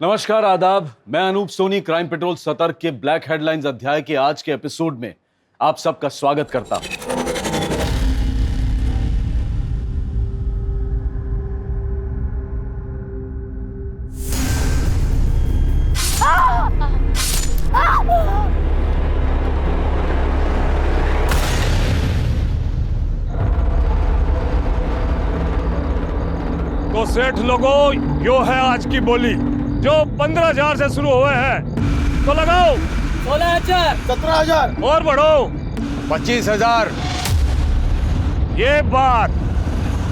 नमस्कार, आदाब। मैं अनूप सोनी क्राइम पेट्रोल सतर्क के ब्लैक हेडलाइंस अध्याय के आज के एपिसोड में आप सबका स्वागत करता हूं। तो सेठ लोगों, यो है आज की बोली जो 15,000 से शुरू हुए हैं। तो लगाओ 16,000, 17,000 और बढ़ो 25,000। ये बात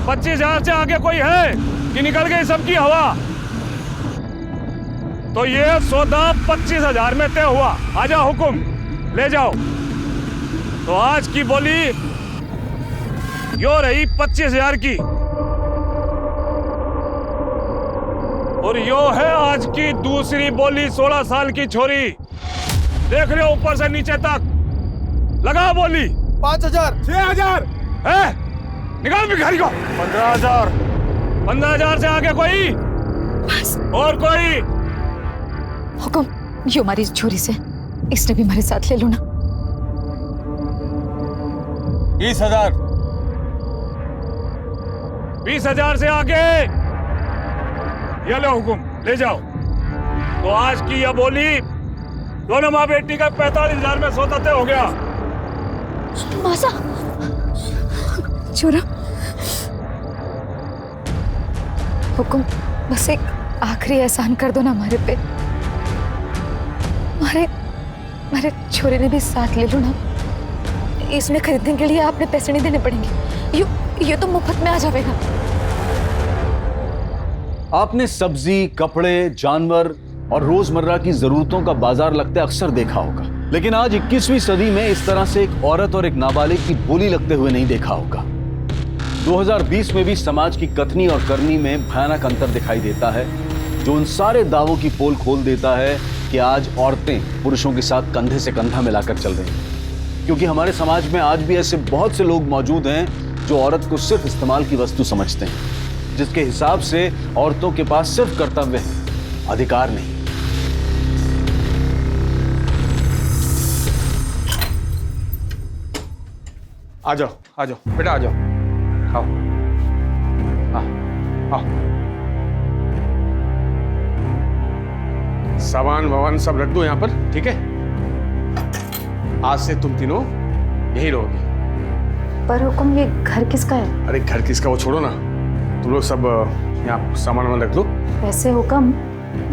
25,000 से आगे कोई है कि निकल गई सबकी हवा? तो ये सौदा 25,000 में तय हुआ। आजा हुकुम, ले जाओ। तो आज की बोली यो रही 25,000 की, और यो है आज की दूसरी बोली 16 साल की छोरी। देख रहे हो ऊपर से नीचे तक। लगा बोली 5,000, 6,000 है। निकाल भिखारी को। 15,000। 15,000 से आगे कोई? बस। और कोई? हुकुम, यो हमारी छोरी से, इसने भी हमारे साथ ले लो ना। 20,000। 20,000 से आगे? ये लो हुकुम, ले जाओ। तो आज की यह बोली दोनों माँ बेटी का 45,000 में सौदा तय हो गया। मासा छोरा। हुकुम, बस एक आखिरी एहसान कर दो ना हमारे पे। हमारे छोरे ने भी साथ ले लो ना। इसने खरीदने के लिए आपने पैसे नहीं देने पड़ेंगे। ये तो मुफ्त में आ जाएगा। आपने सब्जी, कपड़े, जानवर और रोजमर्रा की जरूरतों का बाजार लगते अक्सर देखा होगा, लेकिन आज 21वीं सदी में इस तरह से एक औरत और एक नाबालिग की बोली लगते हुए नहीं देखा होगा। 2020 में भी समाज की कथनी और करनी में भयानक अंतर दिखाई देता है, जो उन सारे दावों की पोल खोल देता है कि आज औरतें पुरुषों के साथ कंधे से कंधा मिलाकर चल रही हैं। क्योंकि हमारे समाज में आज भी ऐसे बहुत से लोग मौजूद हैं जो औरत को सिर्फ इस्तेमाल की वस्तु समझते हैं, जिसके हिसाब से औरतों के पास सिर्फ कर्तव्य है, अधिकार नहीं। आ जाओ बेटा, आ जाओ। आओ, आओ। सामान वामान सब रख दो यहाँ पर, ठीक है? आज से तुम तीनों यही रहोगे। पर हुकुम, ये घर किसका है? अरे घर किसका वो छोड़ो ना, तुम लोग सब यहाँ सामान वामान रख लो। वैसे हुकुम,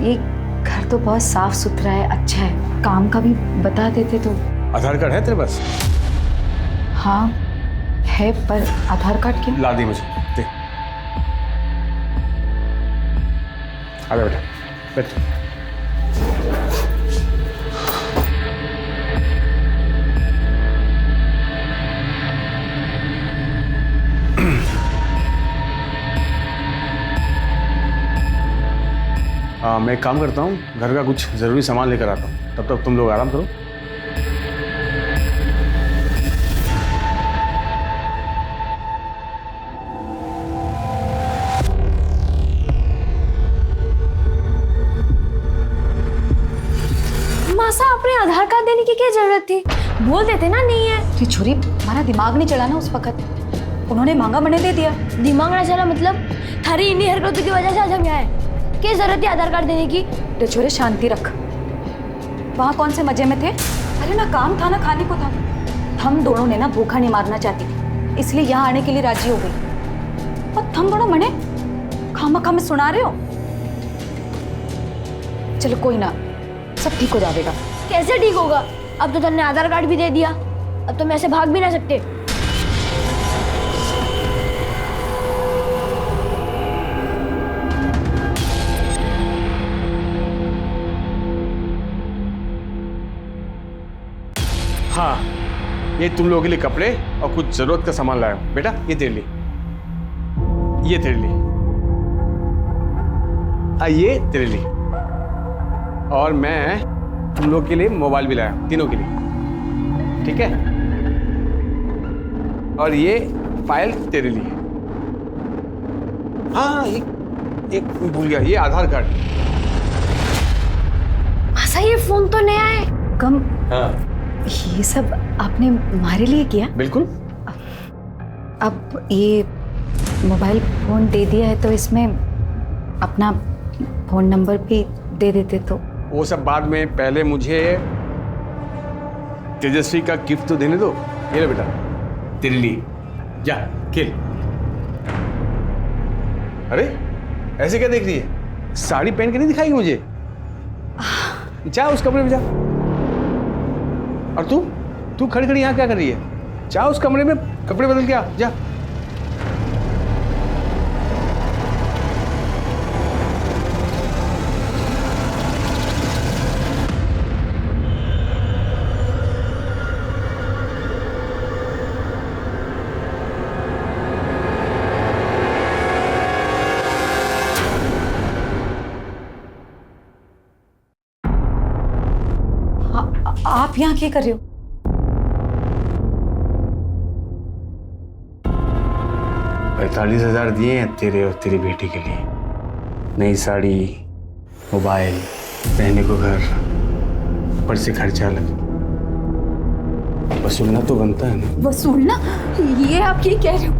ये घर तो बहुत साफ सुथरा है, अच्छा है। काम का भी बता देते तो। आधार कार्ड है तेरे पास? हाँ है, पर आधार कार्ड क्यों? ला दी मुझे, दे। आ जा बेटा, बैठ। मैं एक काम करता हूँ, घर का कुछ ज़रूरी सामान लेकर आता हूँ, तब तक तुम लोग आराम करो। मासा, आपने आधार कार्ड देने की क्या जरूरत थी? बोल देते ना नहीं है। अरे छोरी, हमारा दिमाग नहीं चला ना उस वक्त। उन्होंने मांगा, मैंने दे दिया। दिमाग ना चला मतलब? थारी इन्हीं हरकतों की वजह से आज हम यहाँ आए। क्या जरूरत है आधार कार्ड देने की? तो छोरे, शांति रख। वहाँ कौन से मजे में थे? अरे ना काम था ना खाने को था। हम दोनों ने ना भूखा नहीं मारना चाहती थी, इसलिए यहाँ आने के लिए राजी हो गई। और तुम दोनों मने खामखा में सुना रहे हो। चलो कोई ना, सब ठीक हो जाएगा। कैसे ठीक होगा? अब तो तुमने आधार कार्ड भी दे दिया, अब तो मैं ऐसे भाग भी ना सकते। हाँ, ये तुम लोगों के लिए कपड़े और कुछ जरूरत का सामान लाया हूं। बेटा, ये तेरे लिए, ये तेरे लिए, ये तेरे लिए, और मैं तुम लोग के लिए मोबाइल भी लाया हूं, तीनों के लिए, ठीक है? और ये फाइल तेरे लिए। हाँ, एक भूल गया, ये आधार कार्ड। फोन तो नया है। कम हाँ ये सब आपने हमारे लिए किया? बिल्कुल। अब ये मोबाइल फोन दे दिया है तो इसमें अपना फोन नंबर भी दे देते तो। वो सब बाद में, पहले मुझे तेजस्वी का गिफ्ट तो देने दो। ये लो बेटा, तेरे लिए, जा खेल। अरे ऐसे क्या देख रही है? साड़ी पहन के नहीं दिखाएगी मुझे? जा उस कमरे में जा। और तू खड़ी खड़ी यहाँ क्या कर रही है? जा उस कमरे में कपड़े बदल के आ, जा। आप यहाँ क्या कर रहे हो? 45,000 दिए हैं तेरे और तेरी बेटी के लिए। नई साड़ी, मोबाइल, रहने को घर, ऊपर से खर्चा अलग। वसूलना तो बनता है ना। वसूलना? ये आप ये कह रहे हो?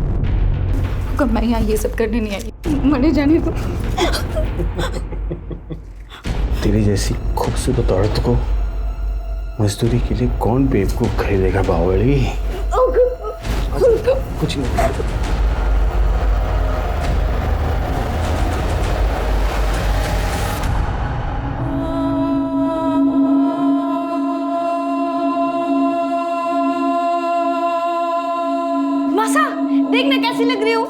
कब मैं यहाँ ये सब करने नहीं आई, मरे जाने दो। तेरी जैसी खूबसूरत औरत को मजदूरी के लिए कौन बेवकूफ खरीदेगा बावली? कुछ नहीं। मासा देखना कैसी लग रही हूँ।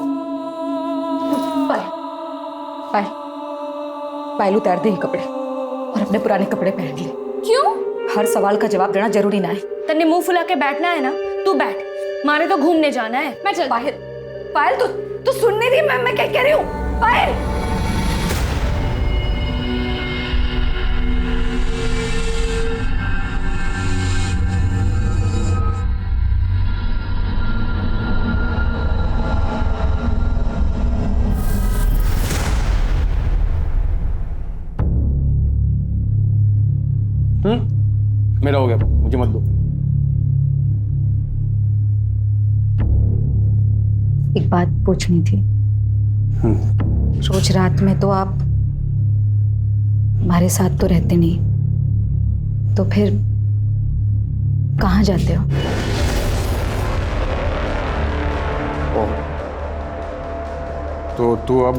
पायल उतार दे ये कपड़े और अपने पुराने कपड़े पहन ले। क्यों? हर सवाल का जवाब देना जरूरी ना है। तन्ने मुंह फुला के बैठना है ना, तू बैठ। मारे तो घूमने जाना है, मैं चल। पायल तू सुन नहीं रही मैं क्या कह रही हूँ? पायल मेरा हो गया, मुझे मत दो। एक बात पूछनी थी। रोज रात में तो आप हमारे साथ तो रहते नहीं, तो फिर कहाँ जाते हो? तो तू अब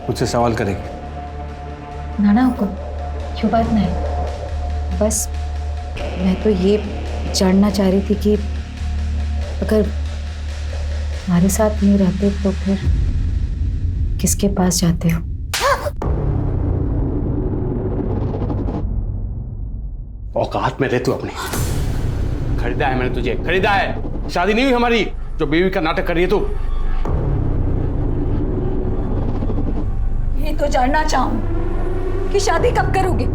मुझसे सवाल करेगी? ना हुकुम, क्यों बात नहीं। बस मैं तो ये जानना चाह रही थी कि अगर हमारे साथ नहीं रहते तो फिर किसके पास जाते हो? औकात में रह तू अपने। खरीदा है मैंने तुझे, खरीदा है। शादी नहीं हुई हमारी जो बीवी का नाटक कर रही है तू। ये तो जानना चाहूं कि शादी कब करोगे?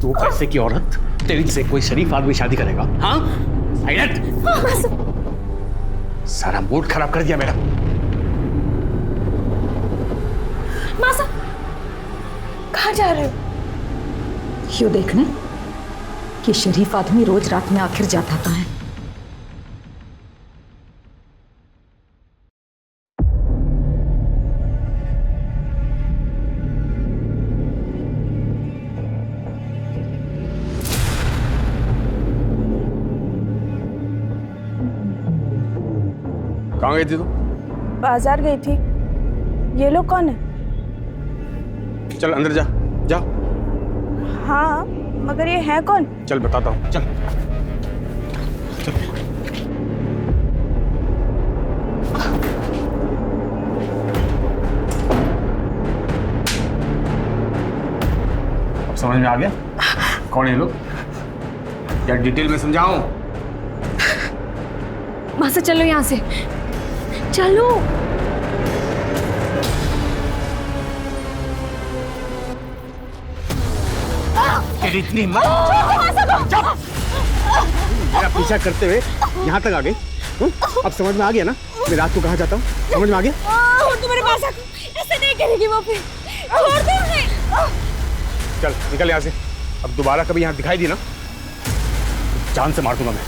तू पैसे की औरत, तेरी से कोई शरीफ आदमी शादी करेगा? हाँ सारा मूड खराब कर दिया मेरा। मासा कहाँ जा रहे हो? क्यों देखने कि शरीफ आदमी रोज रात में आखिर जाता कहाँ है। कहाँ गई थी तू? बाजार गई थी। ये लोग कौन है? चल अंदर जा, जा। हाँ मगर ये है कौन? चल बताता हूँ, चल चल। अब समझ में आ गया कौन है ये लोग? क्या डिटेल में समझाऊं? मासा चलो यहाँ से, चलो। तेरी इतनी हिम्मत! मेरा पीछा करते हुए यहाँ तक आ गई। अब समझ में आ गया ना मैं रात को कहाँ जाता हूँ? समझ में आ गया? तुम्हारे पास ऐसे नहीं करेगी वो फिर। छोड़ दो उन्हें। चल निकल यहाँ से। अब दोबारा कभी यहाँ दिखाई दी ना, जान से मार दूंगा मैं।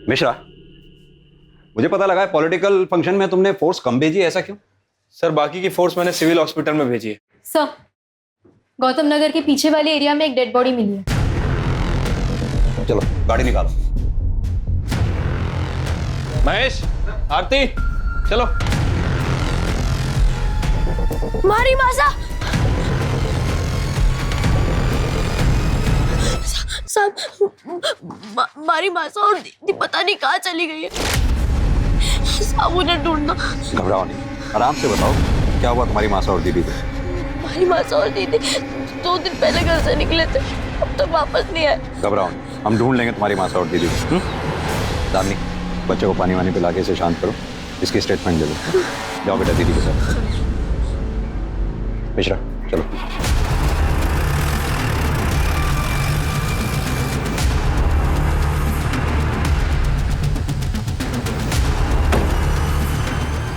मिश्रा, मुझे पता लगा है पॉलिटिकल फंक्शन में तुमने फोर्स कम भेजी है, ऐसा क्यों? सर बाकी की फोर्स मैंने सिविल हॉस्पिटल में भेजी है। सर, गौतम नगर के पीछे वाले एरिया में एक डेड बॉडी मिली है। चलो गाड़ी निकालो। महेश, आरती, चलो। मारी मासा मारी मासा और दीदी पता नहीं कहाँ चली गई है। साहब उन्हें ढूंढना। घबराओ नहीं, आराम से बताओ क्या हुआ तुम्हारी मासा और दीदी को? मारी मासा और दीदी 2 दिन पहले घर से निकले थे, अब तक वापस नहीं आए। घबराओ नहीं, हम ढूंढ लेंगे तुम्हारी मासा और दीदी को। दामिनी, बच्चे को पानी वानी पिला के इसे शांत करो, इसकी स्टेटमेंट दे दो। जाओ बेटा दीदी के साथ। मिश्रा चलो।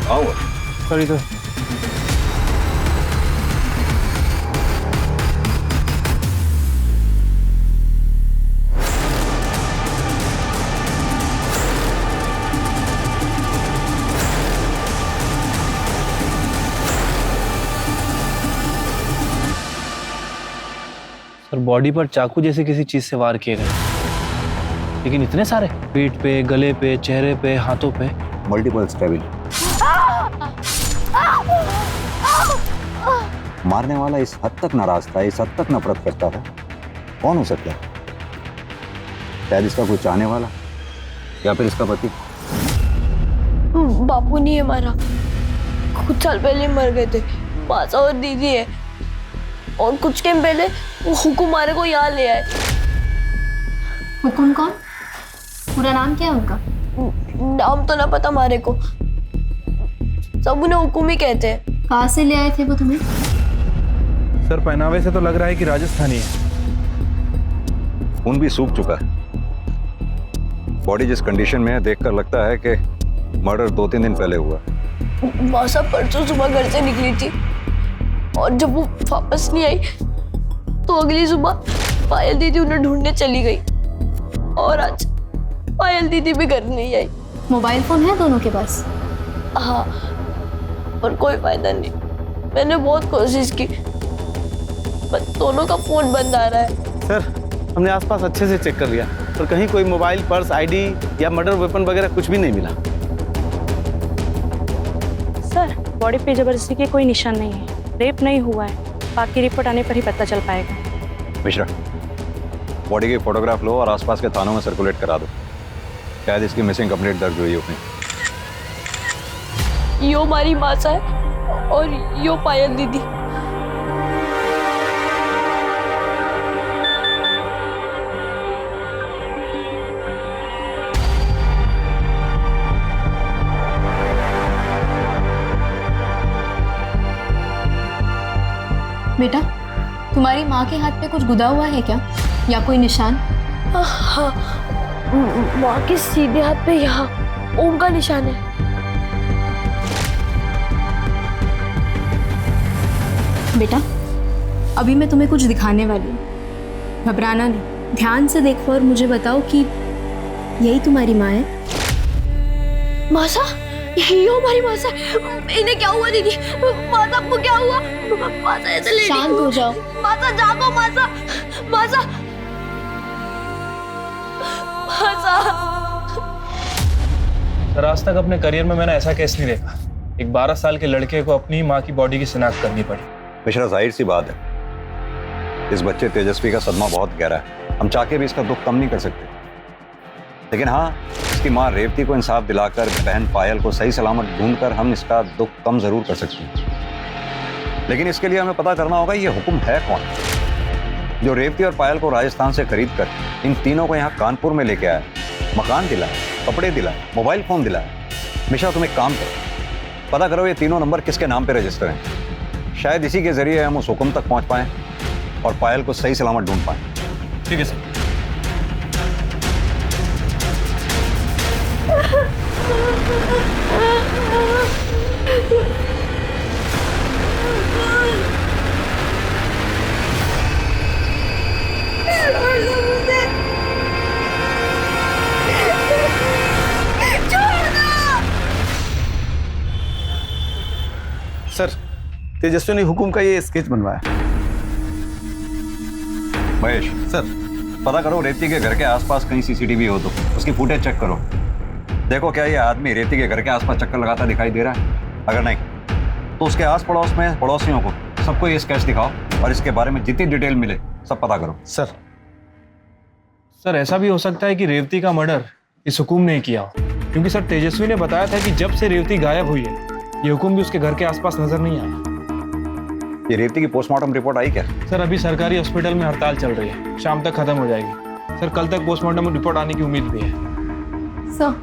आओ सॉरी तो सर बॉडी पर चाकू जैसे किसी चीज से वार किए गए, लेकिन इतने सारे, पीठ पे, गले पे, चेहरे पे, हाथों पे। Multiple stabbing. मारने वाला इस हद तक नाराज था, इस हद तक नफरत करता था, कौन हो सकता है? शायद इसका कोई चाहने वाला या फिर इसका पति। बापू नहीं है हमारा, कुछ साल पहले मर गए थे। मासा और दीदी है, और कुछ टाइम पहले वो हुकुम मारे को यहाँ ले आए। हुकुम कौन? पूरा नाम क्या है उनका? नाम तो ना पता मारे को, सब उन्हें हुकुम ही कहते हैं। कहाँ से ले आए थे वो तुम्हें? सर पहनावे से तो लग रहा है कि राजस्थानी है। खून भी सूख चुका है, बॉडी जिस कंडीशन में है देखकर लगता है कि मर्डर 2-3 दिन पहले हुआ। मासा परसों सुबह घर से निकली थी, और जब वो वापस नहीं आई तो अगली सुबह पायल दीदी उन्हें ढूंढने चली गई, और आज पायल दीदी भी घर नहीं आई। मोबाइल फोन है दोनों के पास? हाँ, पर कोई फायदा नहीं। मैंने बहुत कोशिश की, पर दोनों का फोन बंद आ रहा है। सर, हमने आसपास अच्छे से चेक कर लिया, पर कहीं कोई मोबाइल, पर्स, आईडी या मर्डर वेपन वगैरह कुछ भी नहीं मिला। सर, बॉडी पे जबरदस्ती के कोई निशान नहीं है, रेप नहीं हुआ है, बाकी रिपोर्ट आने पर ही पता चल पाएगा। मिश्रा, बॉडी की फोटोग्राफ लो और आसपास के थानों में सर्कुलेट करा दो, शायद इसकी मिसिंग कंप्लेंट दर्ज हुई हो कहीं। यो हमारी मासा है और यो पायल दीदी। बेटा, तुम्हारी माँ के हाथ पे कुछ गुदा हुआ है क्या, या कोई निशान? हाँ, माँ के सीधे हाथ पे यहाँ ओम का निशान है। बेटा, अभी मैं तुम्हें कुछ दिखाने वाली हूँ, घबराना नहीं, ध्यान से देखो और मुझे बताओ कि यही तुम्हारी माँ है? मासा, यो हमारी मासा। इन्हें क्या हुआ दीदी? मासा को क्या हुआ? मासा ऐसे लेटी शांत हो जाओ। मासा जागो, मासा, मासा, मासा। सर आज तक अपने करियर में मैंने ऐसा केस नहीं देखा, एक 12 साल के लड़के को अपनी माँ की बॉडी की शिनाख्त करनी पड़ी। मिश्रा, जाहिर सी बात है, इस बच्चे तेजस्वी का सदमा बहुत गहरा है, हम चाह के भी इसका दुख कम नहीं कर सकते। लेकिन हाँ, इसकी माँ रेवती को इंसाफ दिलाकर बहन पायल को सही सलामत ढूंढकर हम इसका दुख कम जरूर कर सकते हैं। लेकिन इसके लिए हमें पता करना होगा ये हुक्म है कौन, जो रेवती और पायल को राजस्थान से खरीद कर इन तीनों को यहाँ कानपुर में लेके आया, मकान दिलाया, कपड़े दिलाए, मोबाइल फोन दिलाया। मिश्रा, तुम एक काम करो, पता करो ये तीनों नंबर किसके नाम पे रजिस्टर हैं, शायद इसी के जरिए हम उस हुक्म तक पहुंच पाएं और पायल को सही सलामत ढूंढ पाएं। ठीक है सर। सर, तेजस्वी ने हुकुम का ये स्केच बनवाया। महेश, सर, पता करो रेवती के घर के आसपास कहीं सीसीटीवी हो तो उसकी फुटेज चेक करो। देखो क्या ये आदमी रेवती के घर के आसपास चक्कर लगाता दिखाई दे रहा है। अगर नहीं तो उसके आस पड़ोस में पड़ोसियों को सबको ये स्केच दिखाओ और इसके बारे में जितनी डिटेल मिले सब पता करो। सर ऐसा भी हो सकता है कि रेवती का मर्डर इस हुकुम ने किया हो, क्योंकि सर तेजस्वी ने बताया था कि जब से रेवती गायब हुई है ये हुकुम भी उसके घर के आसपास नजर नहीं आया। ये रेवती की पोस्टमार्टम रिपोर्ट आई क्या? सर अभी सरकारी हॉस्पिटल में हड़ताल चल रही है, शाम तक खत्म हो जाएगी। सर कल तक पोस्टमार्टम रिपोर्ट आने की उम्मीद भी है। सर,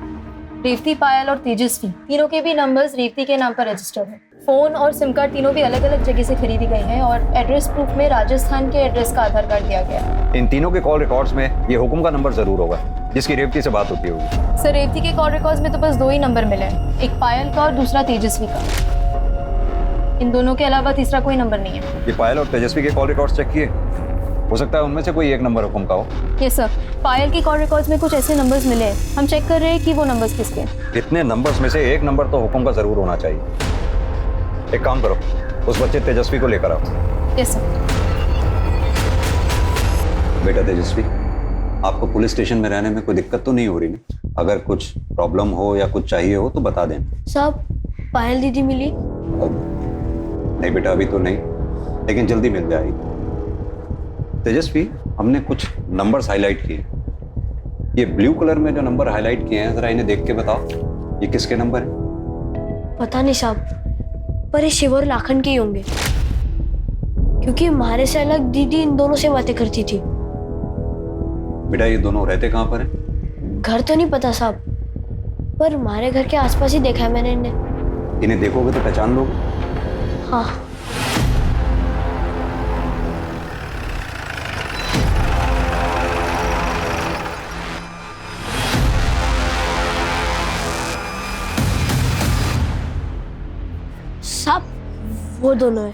रेवती, पायल और तेजस्वी तीनों के भी नंबर्स रेवती के नाम पर रजिस्टर है। फोन और सिम कार्ड तीनों भी अलग अलग जगह से खरीदी गई हैं और एड्रेस प्रूफ में राजस्थान के एड्रेस का आधार कार्ड दिया गया है। इन तीनों के कॉल रिकॉर्ड्स में ये हुकुम का नंबर जरूर होगा जिसकी रेवती से बात होती होगी। सर, रेवती के कॉल रिकॉर्ड्स में तो बस 2 ही नंबर मिले हैं, एक पायल का और दूसरा तेजस्वी का। इन दोनों के अलावा तीसरा कोई नंबर नहीं है। ये पायल और तेजस्वी के कॉल रिकॉर्ड्स चेक किए? हो सकता है उनमें से कोई एक नंबर हुकुम का हो। यस सर, पायल की कॉल रिकॉर्ड्स में कुछ ऐसे नंबर्स मिले हैं, हम चेक कर रहे हैं कि वो नंबर्स किसके हैं। इतने नंबर्स में से एक नंबर तो हुकुम का जरूर होना चाहिए। एक काम करो, उस बच्चे तेजस्वी को लेकर आओ। Yes sir. बेटा तेजस्वी, आपको पुलिस स्टेशन में रहने में कोई दिक्कत तो नहीं हो रही ना? अगर कुछ प्रॉब्लम हो या कुछ चाहिए हो तो बता दें। साहब, पायल दीदी मिली? नहीं बेटा, अभी तो नहीं, लेकिन जल्दी मिल जाएगी। तेजस्वी, हमने कुछ नंबर्स हाईलाइट किए। ये ब्लू कलर में जो नंबर हाईलाइट किए हैं जरा इन्हें देख के बताओ, ये किसके नंबर हैं? पता नहीं साहब, पर ये शिव और लाखन के ही होंगे, क्योंकि हमारे से अलग दीदी इन दोनों से बातें करती थी। बेटा ये दोनों रहते कहाँ पर हैं? घर तो नहीं पता साहब, पर हमारे घर के आसपास ही देखा है मैंने इन्हें। इन्हें देखोगे तो पहचान लोगे? हाँ। साहब, वो दोनों है।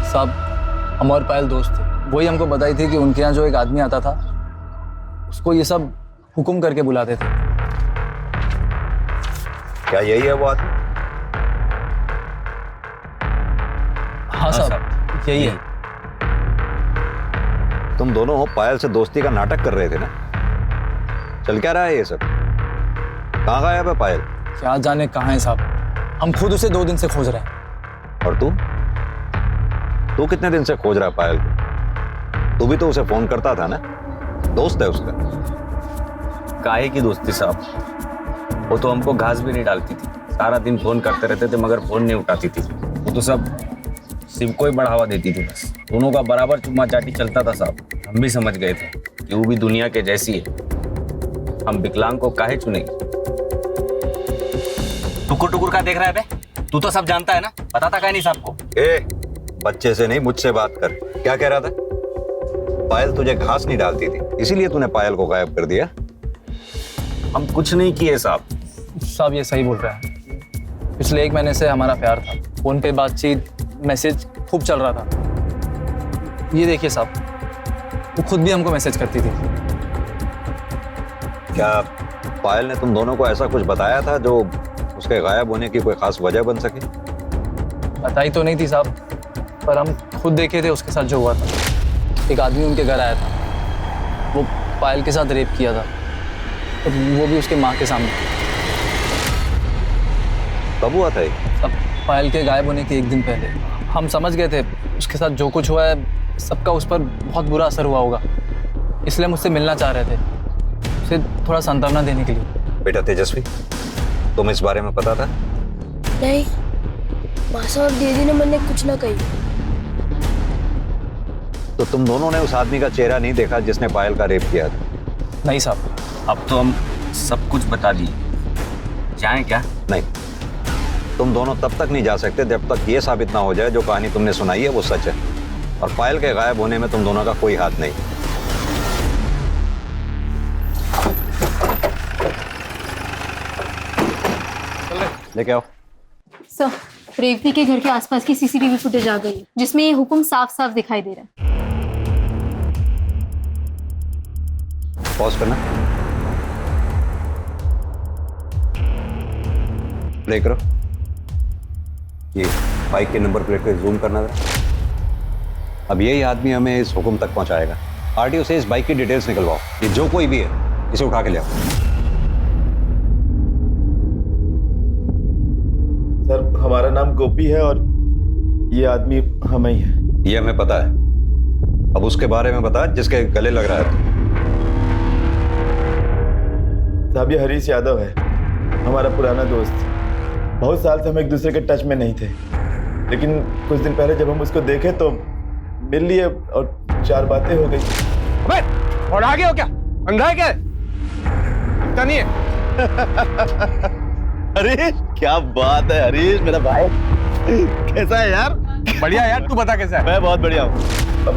साहब, हम और पायल दोस्त थे, वही हमको बताई थी कि उनके यहाँ जो एक आदमी आता था उसको ये सब हुकुम करके बुलाते थे। क्या यही है वो आदमी? हाँ साहब, यही है। तुम दोनों पायल से दोस्ती का नाटक कर रहे थे ना? चल क्या रहा है ये सब? कहाँ गायब है पायल? क्या जाने कहाँ है साहब, हम खुद उसे 2 दिन से खोज रहे हैं। और तू कितने दिन से खोज रहा है पायल को? तू भी तो उसे फोन करता था ना, दोस्त है उसका। काहे की दोस्ती साहब, वो तो हमको घास भी नहीं डालती थी, सारा दिन फोन करते रहते थे मगर फोन नहीं उठाती थी। वो तो सब सिम को ही बढ़ावा देती थी बस। दोनों का बराबर चुम्मा चाटी चलता था साहब। हम भी समझ गए थे कि वो भी दुनिया के जैसी है, हम विकलांग को काहे चुनेंगे। टुकुर टुकुर का देख रहा है बे? तू तो सब जानता है ना, बताता काहे नहीं साहब को? बच्चे से नहीं मुझसे बात कर। क्या कह रहा था? पायल तुझे घास नहीं डालती थी इसीलिए तूने पायल को गायब कर दिया? हम कुछ नहीं किए साहब। साहब ये सही बोल रहा है, पिछले 1 महीने से हमारा प्यार था, फोन पे बातचीत, मैसेज खूब चल रहा था। ये देखिए साहब, वो खुद भी हमको मैसेज करती थी। क्या पायल ने तुम दोनों को ऐसा कुछ बताया था जो उसके गायब होने की कोई खास वजह बन सके? बताई तो नहीं थी साहब, पर हम खुद देखे थे उसके साथ जो हुआ था। एक आदमी उनके घर आया था, वो पायल के साथ रेप किया था, तो वो भी उसके माँ के सामने। कब हुआ था ये? अब पायल के गायब होने के 1 दिन पहले। हम समझ गए थे उसके साथ जो कुछ हुआ है सबका उस पर बहुत बुरा असर हुआ होगा, इसलिए मुझसे मिलना चाह रहे थे, उसे थोड़ा सांत्वना देने के लिए। बेटा तेजस्वी, तुम इस बारे में पता था? नहीं माँ साहब, दीदी ने मैंने कुछ ना कही। तो तुम दोनों ने उस आदमी का चेहरा नहीं देखा जिसने पायल का रेप किया था? नहीं साहब। अब तो हम सब कुछ बता दिए, जाएं क्या? नहीं, तुम दोनों तब तक नहीं जा सकते जब तक ये साबित ना हो जाए जो कहानी तुमने सुनाई है वो सच है, और पायल के गायब होने में तुम दोनों का कोई हाथ नहीं। लेके आओ। सर, रेवती के घर के आसपास की सीसीटीवी फुटेज आ गई है जिसमें ये हुक्म साफ साफ दिखाई दे रहा है। पॉज करना, प्ले करो। ये बाइक के नंबर प्लेट पे जूम करना था। अब यही आदमी हमें इस हुक्म तक पहुंचाएगा। आरटीओ से इस बाइक की डिटेल्स निकलवाओ। ये जो कोई भी है इसे उठा के ले आओ। सर, हमारा नाम गोपी है और ये आदमी हमें ही है। ये हमें पता है। अब उसके बारे में बता जिसके गले लग रहा है। साहब, ये हरीश यादव है, हमारा पुराना दोस्त। बहुत साल से हम एक दूसरे के टच में नहीं थे, लेकिन कुछ दिन पहले जब हम उसको देखे तो मिल लिए और 4 बातें हो गई। अबे, और आगे हो क्या? अंधा है क्या? दिखता नहीं है? अरे क्या बात है हरीश, मेरा भाई। कैसा है यार? बढ़िया यार, तू बता कैसा है? मैं बहुत बढ़िया हूँ। अब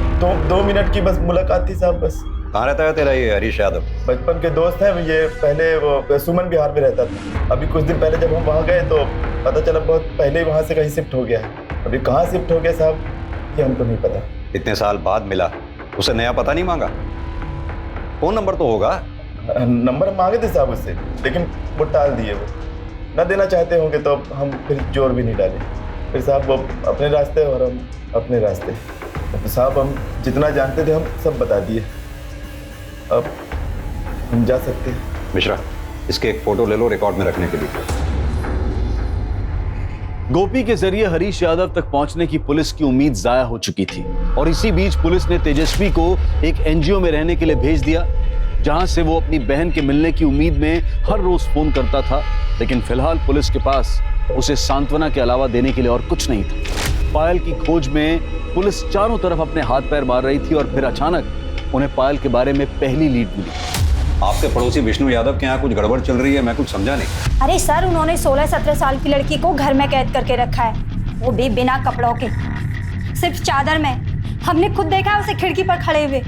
2 मिनट की बस मुलाकात थी साहब, बस। कहाँ रहता है तेरा ये हरीश यादव? बचपन के दोस्त हैं। ये पहले वो सुमन बिहार में रहता था। अभी कुछ दिन पहले जब हम वहाँ गए तो पता चला बहुत पहले ही वहाँ से कहीं शिफ्ट हो गया है। अभी कहाँ शिफ्ट हो गया साहब, ये हमको नहीं पता। इतने साल बाद मिला, उसे नया पता नहीं मांगा? फोन नंबर तो होगा। नंबर मांगे थे साहब उससे, लेकिन वो टाल दिए। वो ना देना चाहते होंगे तो हम फिर जोर भी नहीं डाले। फिर साहब वो अपने रास्ते और हम अपने रास्ते। तो साहब हम जितना जानते थे हम सब बता दिए। अब हम जा सकते हैं। मिश्रा, इसके एक फोटो ले लो रिकॉर्ड में रखने के लिए। गोपी के जरिए हरीश यादव तक पहुंचने की पुलिस की उम्मीद जाया हो चुकी थी और इसी बीच पुलिस ने तेजस्वी को एक एनजीओ में रहने के लिए भेज दिया, जहां से वो अपनी बहन के मिलने की उम्मीद में हर रोज फोन करता था। लेकिन फिलहाल पुलिस के पास उसे सांत्वना के अलावा देने के लिए और कुछ नहीं था। पायल की खोज में पुलिस चारों तरफ अपने हाथ पैर मार रही थी और फिर अचानक उन्हें पायल के बारे में पहली लीड मिली। आपके पड़ोसी विष्णु यादव के यहाँ कुछ गड़बड़ चल रही है, मैं कुछ समझा नहीं। अरे सर, उन्होंने 16-17 साल की लड़की को घर में कैद करके रखा है, वो भी बिना कपड़ों के, सिर्फ चादर में। हमने खुद देखा है उसे खिड़की पर खड़े हुए।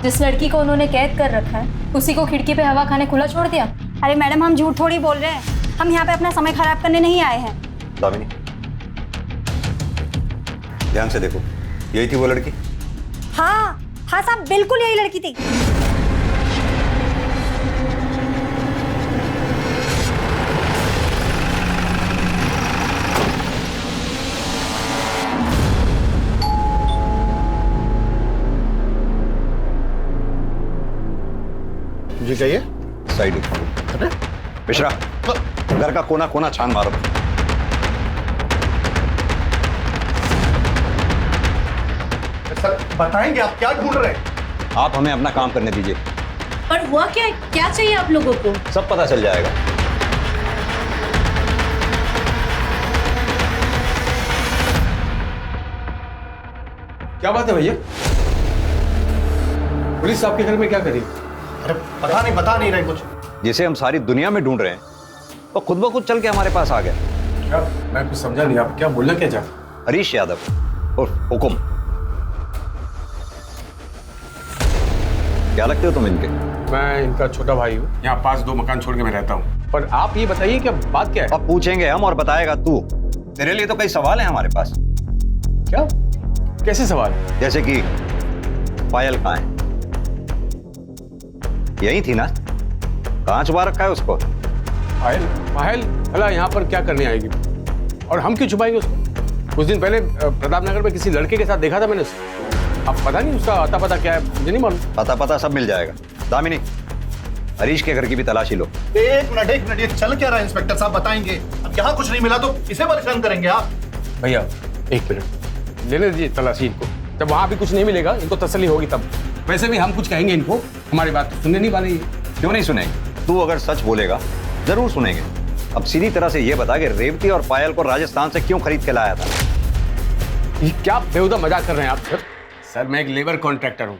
जिस लड़की को उन्होंने कैद कर रखा है उसी को खिड़की पे हवा खाने खुला छोड़ दिया। अरे मैडम, हम झूठ थोड़ी बोल रहे हैं। हम यहाँ पे अपना समय खराब करने नहीं आए हैं। दामिनी, ध्यान से देखो, यही थी वो लड़की? हाँ साहब, बिल्कुल यही लड़की थी। जी कहिए। साइड मिश्रा, घर का कोना कोना छान मारो। सर बताएंगे आप क्या ढूंढ रहे हैं? आप हमें अपना काम करने दीजिए। पर हुआ क्या चाहिए आप लोगों को? सब पता चल जाएगा। क्या बात है भैया? पुलिस आपके घर में क्या करी? अरे बता नहीं रहे कुछ। जिसे हम सारी दुनिया में ढूंढ रहे हैं तो खुद ब खुद चल के हमारे पास आ गया। क्या? मैं कुछ समझा नहीं, आप क्या बोलना क्या चाहते? हरीश यादव और हुकुम, क्या लगते हो तुम इनके? मैं इनका छोटा भाई हूँ। यहाँ पास 2 मकान छोड़ के मैं रहता हूँ। पर आप ये बताइए कि बात क्या है? अब पूछेंगे हम और बताएगा तू। तेरे लिए तो कई सवाल हैं हमारे पास। क्या? कैसे सवाल? जैसे कि पायल कहाँ है? यही थी ना? कहाँ छुपा रखा है उसको? पायल भला यहाँ पर क्या करने आएगी? और हम क्यों छुपाएंगे उसको? कुछ दिन पहले प्रताप नगर में किसी लड़के के साथ देखा था मैंने उसे। अब पता नहीं उसका अता पता क्या है, मुझे नहीं मालूम। पता सब मिल जाएगा। दामिनी, हरीश के घर की भी तलाशी लो। एक मिनट, ये चल क्या रहा है इंस्पेक्टर साहब, बताएंगे। अब यहाँ कुछ नहीं मिला तो इसे परेशान करेंगे आप? भैया 1 मिनट लेने दीजिए तलाशी इनको। जब वहाँ भी कुछ नहीं मिलेगा इनको तसल्ली होगी तब। वैसे भी हम कुछ कहेंगे इनको, हमारी बात सुनने नहीं वाले। क्यों नहीं सुनेंगे? तू अगर सच बोलेगा जरूर सुनेंगे। अब सीधी तरह से ये बता कि रेवती और पायल को राजस्थान से क्यों खरीद के लाया था? ये क्या बेहुदा मजाक कर रहे हैं आप? सर मैं एक लेबर कॉन्ट्रैक्टर हूँ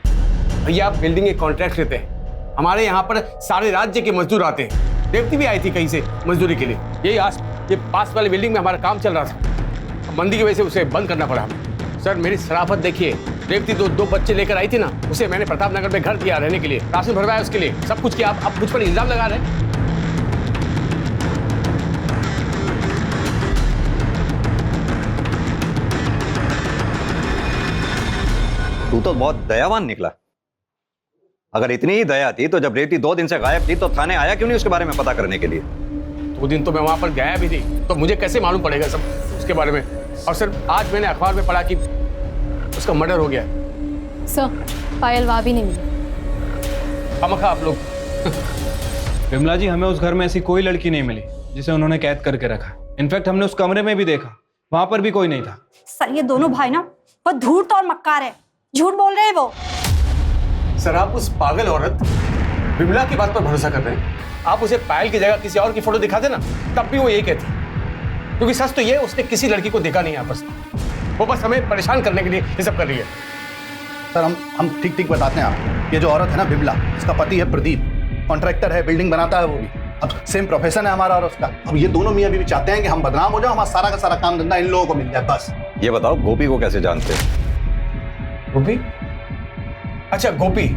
भैया। आप बिल्डिंग के कॉन्ट्रैक्ट लेते हैं। हमारे यहाँ पर सारे राज्य के मजदूर आते हैं। रेवती भी आई थी कहीं से मजदूरी के लिए। ये पास वाले बिल्डिंग में हमारा काम चल रहा था। मंदी की वजह से उसे बंद करना पड़ा हमें। सर मेरी शराफत देखिए, रेवती 2 बच्चे लेकर आई थी ना, उसे मैंने प्रताप नगर में घर दिया रहने के लिए, राशन भरवाया उसके लिए, सब कुछ किया। आप मुझ पर इल्जाम लगा रहे हैं। तो बहुत दयावान निकला। अगर इतनी ही दया थी तो जब रेवती 2 दिन से गायब थी तो थाने आया क्यों नहीं उसके बारे में पता करने के लिए? 2 दिन तो मैं वहां पर गया भी नहीं, तो मुझे कैसे मालूम पड़ेगा सब उसके बारे में? और सर आज मैंने अखबार में पढ़ा कि उसका मर्डर हो गया। सर पायल वहाँ भी नहीं मिली। खामखा आप लोग। विमला जी, हमें उस घर में ऐसी कोई लड़की नहीं मिली जिसे उन्होंने कैद करके रखा। इनफैक्ट हमने उस कमरे में भी देखा, वहां पर भी कोई नहीं था। सर ये दोनों भाई ना वो धूर्त और मक्कार है, झूठ बोल रहे हैं वो। सर आप उस पागल औरत विमला की बात पर भरोसा कर रहे हैं? आप उसे पायल की जगह किसी और की फोटो दिखा देना, तब भी वो यही कहती, क्योंकि सच तो ये उसने किसी लड़की को देखा नहीं आपस में। वो बस हमें परेशान करने के लिए ये सब कर रही है। सर हम ठीक ठीक बताते हैं आपको। ये जो औरत है ना विमला, इसका पति है प्रदीप, कॉन्ट्रैक्टर है, बिल्डिंग बनाता है वो भी। अब सेम प्रोफेशन है हमारा और उसका। अब ये दोनों मियां बीवी चाहते हैं कि हम बदनाम हो जाओ, हमारा सारा का सारा काम धंधा इन लोगों को मिल जाए बस। ये बताओ गोपी को कैसे जानते हो? गोपी? अच्छा गोपी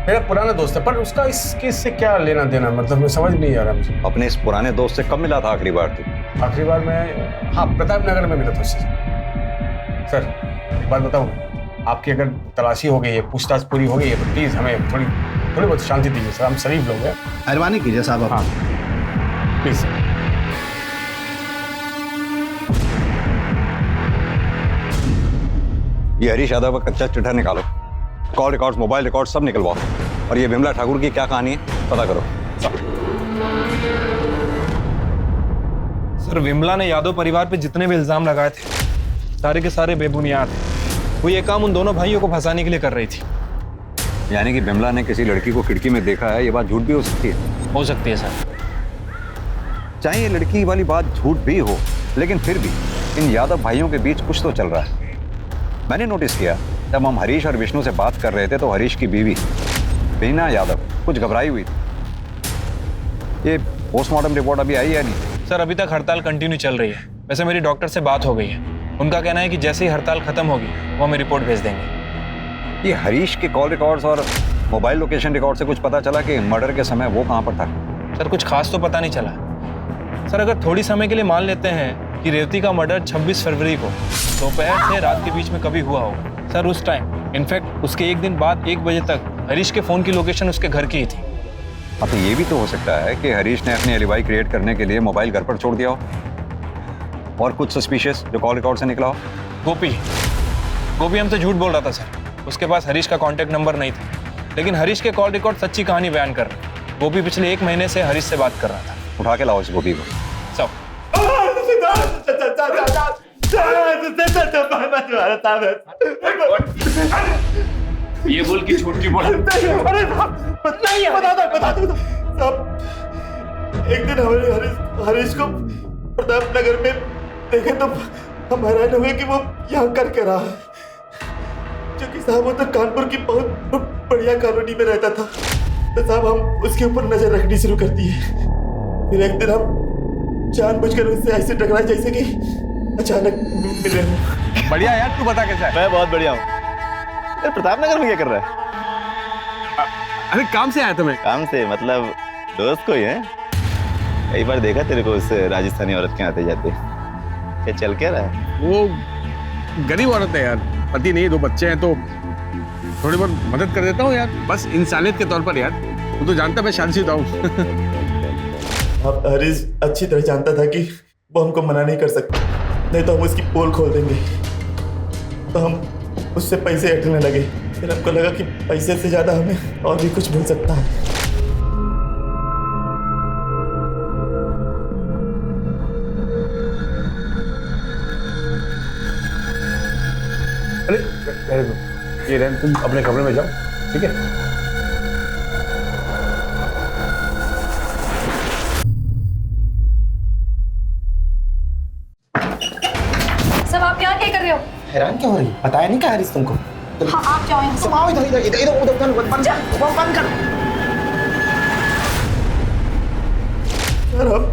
मेरा पुराना दोस्त है, पर उसका इस केस से क्या लेना देना, मतलब मैं समझ नहीं आ रहा मुझे। अपने इस पुराने दोस्त से कब मिला था आखिरी बार तू? आखिरी बार मैं हाँ प्रताप नगर में मिला था उससे। सर एक बात बताऊँ, आपकी अगर तलाशी हो गई है, पूछताछ पूरी हो गई है, तो प्लीज हमें थोड़ी बहुत शांति दीजिए सर, हम शरीफ लोग हैं। मेहरबानी कीजिए साहब। हाँ प्लीज सर। ये हरीश यादव का कच्चा चिट्ठा निकालो, कॉल रिकॉर्ड्स, मोबाइल रिकॉर्ड सब निकलवाओ, और ये विमला ठाकुर की क्या कहानी है पता करो। सर विमला ने यादव परिवार पे जितने भी इल्जाम लगाए थे सारे के सारे बेबुनियाद हैं। वो ये काम उन दोनों भाइयों को फंसाने के लिए कर रही थी। यानी कि विमला ने किसी लड़की को खिड़की में देखा है, ये बात झूठ भी हो सकती है? हो सकती है सर। चाहे ये लड़की वाली बात झूठ भी हो, लेकिन फिर भी इन यादव भाइयों के बीच कुछ तो चल रहा है। मैंने नोटिस किया जब हम हरीश और विष्णु से बात कर रहे थे तो हरीश की बीवी बीना यादव कुछ घबराई हुई थी। ये पोस्टमार्टम रिपोर्ट अभी आई है नहीं? सर अभी तक हड़ताल कंटिन्यू चल रही है। वैसे मेरी डॉक्टर से बात हो गई है, उनका कहना है कि जैसे ही हड़ताल खत्म होगी वो हमें रिपोर्ट भेज देंगे। ये हरीश के कॉल रिकॉर्ड्स और मोबाइल लोकेशन रिकॉर्ड से कुछ पता चला कि मर्डर के समय वो कहाँ पर था? सर कुछ खास तो पता नहीं चला। सर अगर थोड़ी समय के लिए मान लेते हैं कि रेवती का मर्डर 26 फरवरी को दोपहर से रात के बीच में कभी हुआ होगा, सर उस टाइम इनफैक्ट उसके एक दिन बाद 1 बजे तक हरीश के फोन की लोकेशन उसके घर की ही थी। अब तो ये भी तो हो सकता है कि हरीश ने अपनी एलिबाई क्रिएट करने के लिए मोबाइल घर पर छोड़ दिया हो, और कुछ सस्पिशियस जो कॉल रिकॉर्ड से निकला हो। गोपी हमसे झूठ बोल रहा था सर, उसके पास हरीश का कॉन्टैक्ट नंबर नहीं था, लेकिन हरीश के कॉल रिकॉर्ड सच्ची कहानी बयान कर रहे। गोपी पिछले 1 महीने से हरीश से बात कर रहा था। उठा के लाओ इस गोपी को। सब ये बोल की झूठ की बोला बता दो साहब। एक दिन हमारे हरीश को प्रताप नगर में देखे तो हम हैरान हुए कि वो यहाँ कर रहा है, क्योंकि साहब वो तो कानपुर की बहुत बढ़िया कॉलोनी में रहता था। तो साहब हम उसके ऊपर नजर रखनी शुरू कर दी है। फिर एक दिन हम जानबूझकर उससे ऐसे टकराए जैसे कि अचानक मिले हो। बढ़िया यार, तू बता कैसा है? मैं बहुत बढ़िया हूँ। प्रताप नगर में क्या कर रहा है? अरे काम से आया था मैं। काम से मतलब दोस्त को ही है? कई बार देखा तेरे को उस राजस्थानी औरत के आते जाते। क्या चल क्या रहा है? वो गरीब औरत है यार, पति नहीं, 2 बच्चे हैं, तो थोड़ी बहुत मदद कर देता हूँ यार, बस इंसानियत के तौर पर यार। तू तो जानता मैं शादीशुदा हूँ। अब हरीश अच्छी तरह जानता था कि वो हमको मना नहीं कर सकता, नहीं तो हम उसकी पोल खोल देंगे। तो हम उससे पैसे ऐंठने लगे। फिर हमको लगा कि पैसे से ज्यादा हमें और भी कुछ मिल सकता है। अरे ये रहन, तुम अपने कमरे में जाओ, ठीक है? सब आप यहाँ क्या कर रहे हो? हैरान क्यों हो रही? बताया नहीं क्या हरीश तुमको? हाँ आप जाओ यहाँ से। आओ इधर इधर इधर इधर उधर बंद कर। सर हम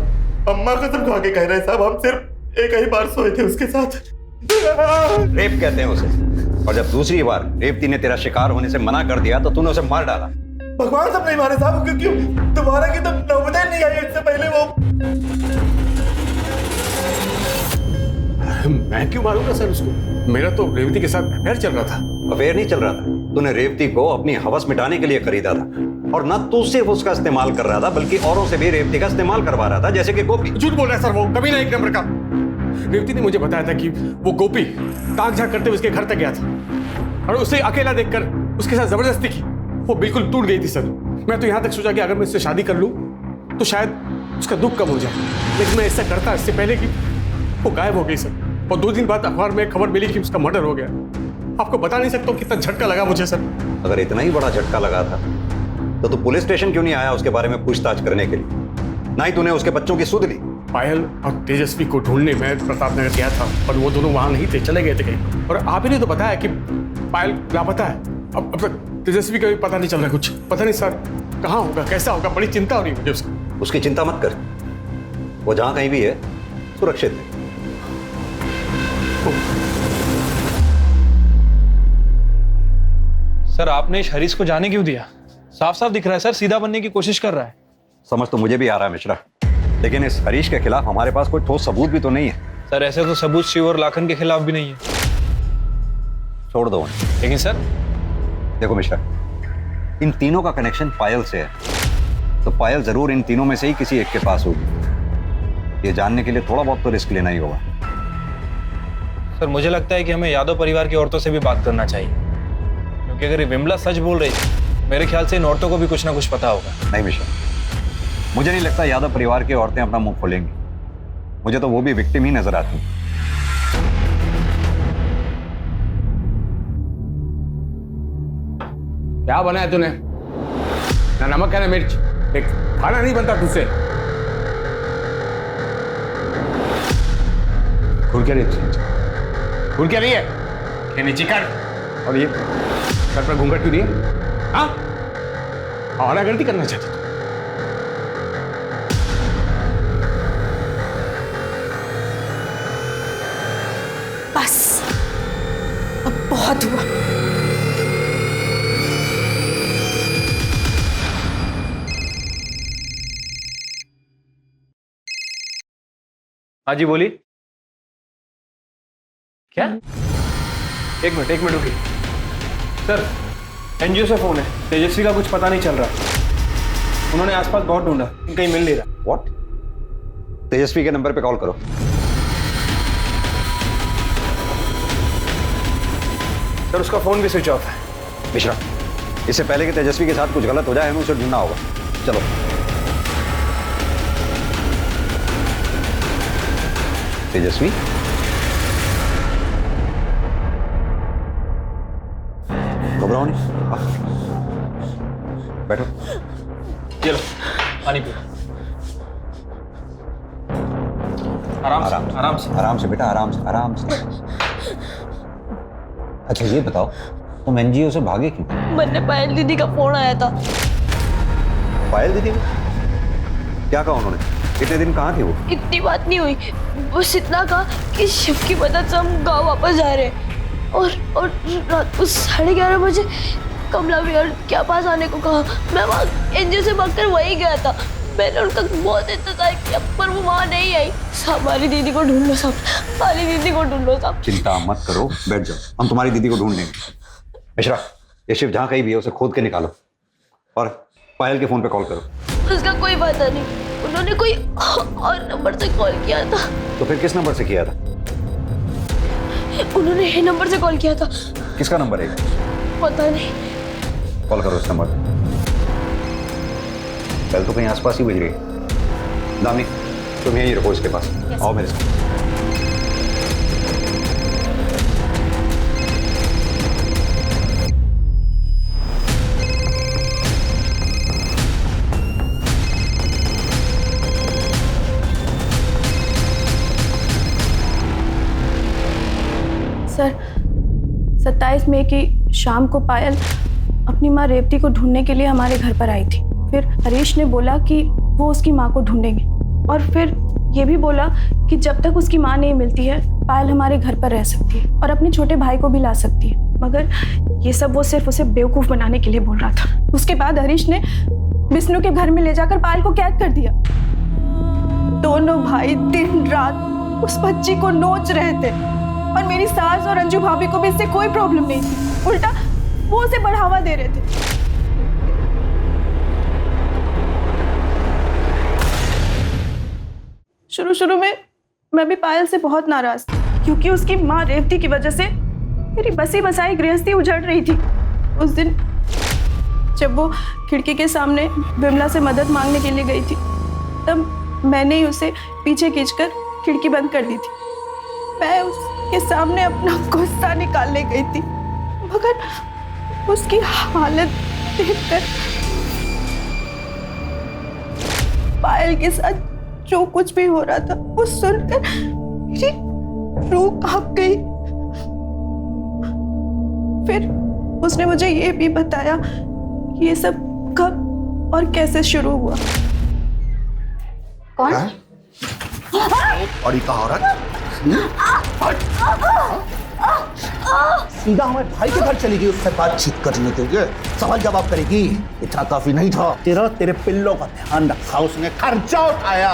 अम्मा कसम खा के कह रहे हैं साहब, हम सिर्फ एक ही बार सोए थे उसके साथ। रेप कहते हैं उसे, और जब दूसरी बार रेवती ने तेरा शिकार होने से मना कर दिया तो तूने उसे मार डाला। भगवान सब नहीं मारे साहब, क्योंकि तुम्हारा की तो नौबत नहीं आई इससे पहले। वो मैं क्यों मारूंगा सर उसको? मेरा तो रेवती के साथ अफेयर चल रहा था। अफेयर नहीं चल रहा था। तूने रेवती को अपनी हवस मिटाने के लिए खरीदा था, और न तू सिर्फ उसका इस्तेमाल कर रहा था बल्कि औरों से भी रेवती का इस्तेमाल करवा रहा था, जैसे कि गोपी। झूठ बोल रहा है सर, वो कभी ना एक नंबर का। रेवती ने मुझे बताया था कि वो गोपी ताक झाक करते हुए उसके घर तक गया था और उसे अकेला देखकर उसके साथ जबरदस्ती की। वो बिल्कुल टूट गई थी सर। मैं तो यहाँ तक सोचा कि अगर मैं इससे शादी कर लूँ तो शायद उसका दुख कम हो जाए, लेकिन मैं ऐसा करता इससे पहले कि वो गायब हो गई सर। और 2 दिन बाद अखबार में खबर मिली कि उसका मर्डर हो गया। आपको बता नहीं सकता कितना झटका लगा मुझे सर। अगर इतना ही बड़ा झटका लगा था तो तू पुलिस स्टेशन क्यों नहीं आया उसके बारे में पूछताछ करने के लिए? ना ही तूने उसके बच्चों की सुध ली। पायल और तेजस्वी को ढूंढने में प्रताप नगर गया था, पर वो दोनों वहां नहीं थे, चले गए थे कहीं। और आप ही ने तो बताया कि पायल लापता है। अब तक तेजस्वी का भी पता नहीं चल रहा, कुछ पता नहीं सर कहाँ होगा, कैसा होगा। बड़ी चिंता हो रही है मुझे उसकी। उसकी चिंता मत कर, वो जहां कहीं भी है सुरक्षित है। सर आपने इस हरीश को जाने क्यों दिया? साफ साफ दिख रहा है सर सीधा बनने की कोशिश कर रहा है। समझ तो मुझे भी आ रहा है मिश्रा, लेकिन इस हरीश के खिलाफ हमारे पास कोई ठोस सबूत भी तो नहीं है। सर ऐसे तो सबूत शिव और लाखन के खिलाफ भी नहीं है। छोड़ दो उन्हें। लेकिन सर देखो मिश्रा, इन तीनों का कनेक्शन पायल से है, तो पायल जरूर इन तीनों में से ही किसी एक के पास होगी। ये जानने के लिए थोड़ा बहुत तो रिस्क लेना ही होगा। सर मुझे लगता है कि हमें यादव परिवार की औरतों से भी बात करना चाहिए, क्योंकि अगर ये विमला सच बोल रही है, मेरे ख्याल से इन औरतों को भी कुछ ना कुछ पता होगा। नहीं मिश्रा, मुझे नहीं लगता यादव परिवार की औरतें अपना मुंह खोलेंगी। मुझे तो वो भी विक्टिम ही नजर आती हैं। क्या बना है तूने? ना नमक है ना मिर्च, एक खाना नहीं बनता तुझसे। खुल क्या रही है? खुल क्या रही है? ये नीचे कर। और ये सर पर घूंघट क्यों नहीं है? हाँ, और गलती करना चाहती तू? बस अब बहुत हुआ। हाँ जी बोलिए। क्या? एक मिनट रुकिए। सर एनजीओ से फोन है, तेजस्वी का कुछ पता नहीं चल रहा। उन्होंने आसपास बहुत ढूंढा, कहीं मिल नहीं रहा। व्हाट? तेजस्वी के नंबर पे कॉल करो। सर उसका फोन भी स्विच ऑफ है। मिश्रा, इससे पहले कि तेजस्वी के साथ कुछ गलत हो जाए हमें उसे ढूंढना होगा। चलो। तेजस्वी, घबराओ नहीं, बैठो। चलो पानी पियो। आराम से बेटा, आराम से। अच्छा ये बताओ, तुम एनजीओ से भागे क्यों? मैंने पायल दीदी का फोन आया था। पायल दीदी को क्या कहा उन्होंने? इतने दिन कहाँ थी वो? इतनी बात नहीं हुई, बस इतना कहा कि शिव की मदद से हम गाँव वापस जा रहे हैं। और रात को 11:30 बजे कमला विहार के पास आने को कहा। मैं वहाँ एनजीओ से भागकर वहीं गया था। मैंने उनका बहुत इंतजार किया पर वो वहाँ नहीं आई। हमारी दीदी को ढूंढ लो सब, हमारी दीदी को ढूंढ लो सब। चिंता मत करो, बैठ जाओ, हम तुम्हारी दीदी को ढूंढ लेंगे। मिश्रा, ये शिव जहाँ कहीं भी है उसे खोद के निकालो और पायल के फोन पे कॉल करो। उसका कोई पता नहीं, उन्होंने कोई और नंबर से कॉल किया था। तो फिर किस नंबर से किया था? उन्होंने ये नंबर से कॉल किया था। किसका नंबर है? पता नहीं। कॉल करो इस नंबर पे। कल तो कहीं आसपास ही बज रही है। दामिनी, तुम यहीं रहो इसके पास। आओ मेरे साथ। सर 27 मई की शाम को पायल अपनी माँ रेवती को ढूंढने के लिए हमारे घर पर आई थी। फिर हरीश ने बोला कि वो उसकी माँ को ढूंढेंगे और फिर ये भी बोला कि जब तक उसकी माँ नहीं मिलती है पायल हमारे घर पर रह सकती है और अपने छोटे भाई को भी ला सकती है। मगर ये सब वो सिर्फ उसे बेवकूफ़ बनाने के लिए बोल रहा था। उसके बाद हरीश ने विष्णु के घर में ले जाकर पायल को कैद कर दिया। दोनों भाई दिन रात उस बच्ची को नोच रहे थे और मेरी सास और अंजू भाभी को भी इससे कोई प्रॉब्लम नहीं थी। उल्टा वो उसे बढ़ावा दे रहे थे। शुरू में मैं भी पायल से बहुत नाराज थी, क्योंकि उसकी माँ रेवती की वजह से मेरी बसी बसाई गृहस्थी उजड़ रही थी। उस दिन जब वो खिड़की के सामने विमला से मदद मांगने के लिए गई थी, तब मैंने ही उसे पीछे खींचकर खिड़की बंद कर दी थी। मैं उसके सामने अपना गुस्सा निकालने गई थी, मगर उसकी हालत देखकर पायल के साथ जो कुछ भी हो रहा था वो सुनकर मेरी रूह कांप गई। फिर उसने मुझे ये भी बताया कि ये सब कब और कैसे शुरू हुआ। कौन? और का औरत सीधा हमारे भाई के घर चली गई उससे बातचीत करने के लिए, सवाल जवाब करेगी। इतना काफी नहीं था, तेरे पिल्लों का ध्यान रखा उसने, खर्चा उठाया।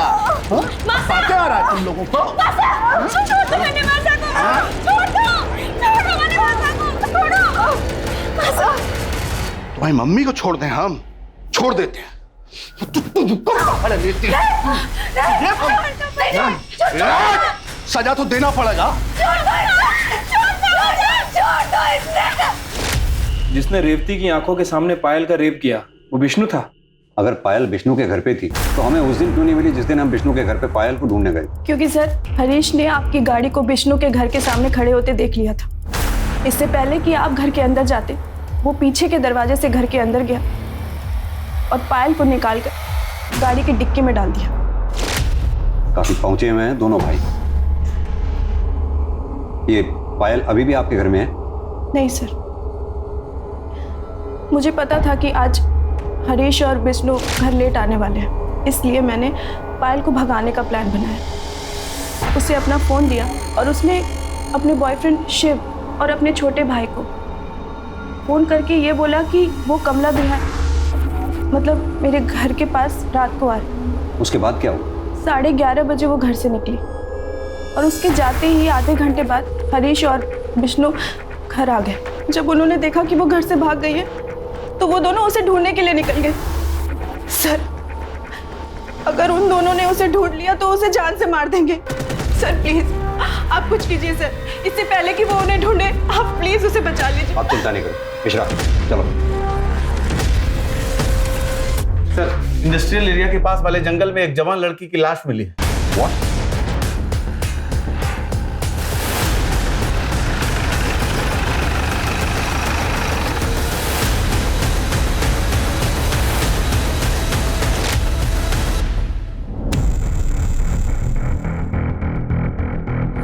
बातें आ रहा है तुम लोगों को। तुम्हारी मम्मी को छोड़ दें, हम छोड़ देते हैं। सजा तो देना पड़ेगा। जिसने रेवती की आंखों के सामने पायल का रेप किया वो विष्णु था। अगर पायल विष्णु के घर पे थी तो हमें उस दिन क्यों नहीं मिली जिस दिन हम विष्णु के घर पे पायल को ढूंढने गए? क्योंकि सर, हरीश ने आपकी गाड़ी को विष्णु के घर के सामने खड़े होते देख लिया था। इससे पहले कि आप घर के अंदर जाते, वो पीछे के दरवाजे से घर के अंदर गया और पायल को निकालकर गाड़ी की डिक्की में डाल दिया। काफी पहुंचे हुए हैं दोनों भाई। ये पायल अभी भी आपके घर में है? नहीं सर, मुझे पता था कि आज हरीश और विष्णु घर लेट आने वाले हैं, इसलिए मैंने पायल को भगाने का प्लान बनाया। उसे अपना फ़ोन दिया और उसने अपने बॉयफ्रेंड शिव और अपने छोटे भाई को फ़ोन करके ये बोला कि वो कमला विहार, मतलब मेरे घर के पास रात को आ रहे। उसके बाद क्या हुआ? 11:30 बजे वो घर से निकली और उसके जाते ही आधे घंटे बाद हरीश और विष्णु घर आ गए। जब उन्होंने देखा कि वो घर से भाग गई है तो वो दोनों उसे ढूंढने के लिए निकल गए। सर, अगर उन दोनों ने उसे ढूंढ लिया तो उसे जान से मार देंगे। सर प्लीज आप कुछ कीजिए सर, इससे पहले कि वो उन्हें ढूंढे, आप प्लीज उसे बचा लीजिए। आप चिंता नहीं करो मिश्रा, चलो। सर, इंडस्ट्रियल एरिया के पास वाले जंगल में एक जवान लड़की की लाश मिली है। What?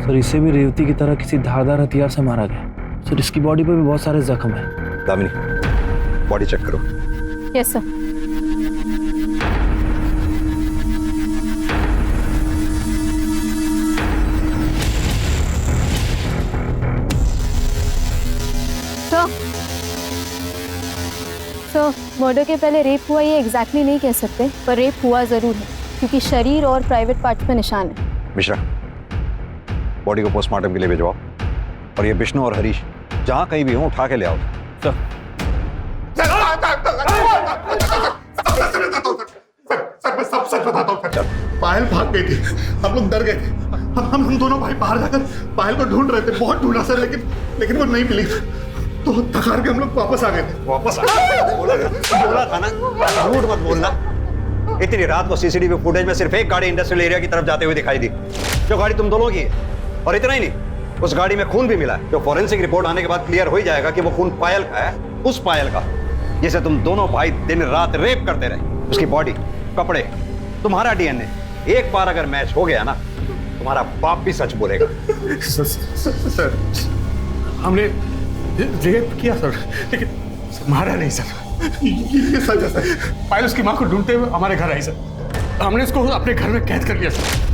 सर, इसे भी रेवती की तरह किसी धारदार हथियार से मारा गया। सर, इसकी बॉडी पर भी बहुत सारे जख्म हैं। दामिनी, बॉडी चेक करो। Yes sir. सर, मर्डर के पहले रेप हुआ ये एग्जैक्टली नहीं कह सकते, पर रेप हुआ जरूर है क्योंकि शरीर और प्राइवेट पार्ट पे निशान है। मिश्रा, बॉडी को पोस्टमार्टम के लिए भिजवाओ और ये विष्णु और हरीश जहां कहीं भी हो उठा के ले आओ। सर मैं सब सच बताता हूँ। पायल भाग गई थी, हम लोग डर गए थे। हम दोनों भाई बाहर जाकर पायल को ढूंढ रहे थे, बहुत ढूंढा सर, लेकिन वो नहीं मिली। तो थकार के हम लोग वापस आ गए थे। वापस आ गए? बोला था ना, झूठ मत बोलना। इतनी रात को सीसीटीवी फुटेज में सिर्फ एक गाड़ी इंडस्ट्रियल एरिया की तरफ जाते हुए दिखाई दी, जो गाड़ी तुम दोनों की है। और इतना ही नहीं, उस गाड़ी में खून भी मिला है, जो फॉरेंसिक रिपोर्ट आने के बाद क्लियर हो ही जाएगा कि वो खून पायल का है, उस पायल का जिसे तुम दोनों भाई दिन रात रेप करते रहे। उसकी बॉडी, कपड़े, तुम्हारा डीएनए एक बार अगर मैच हो गया ना, तुम्हारा बाप भी सच बोलेगा। सर, हमने रेप किया सर, लेकिन मारा नहीं सर। ये सच है सर। पायल उसकी माँ को ढूंढते हुए हमारे घर आई सर, हमने उसको अपने घर में कैद कर लिया सर।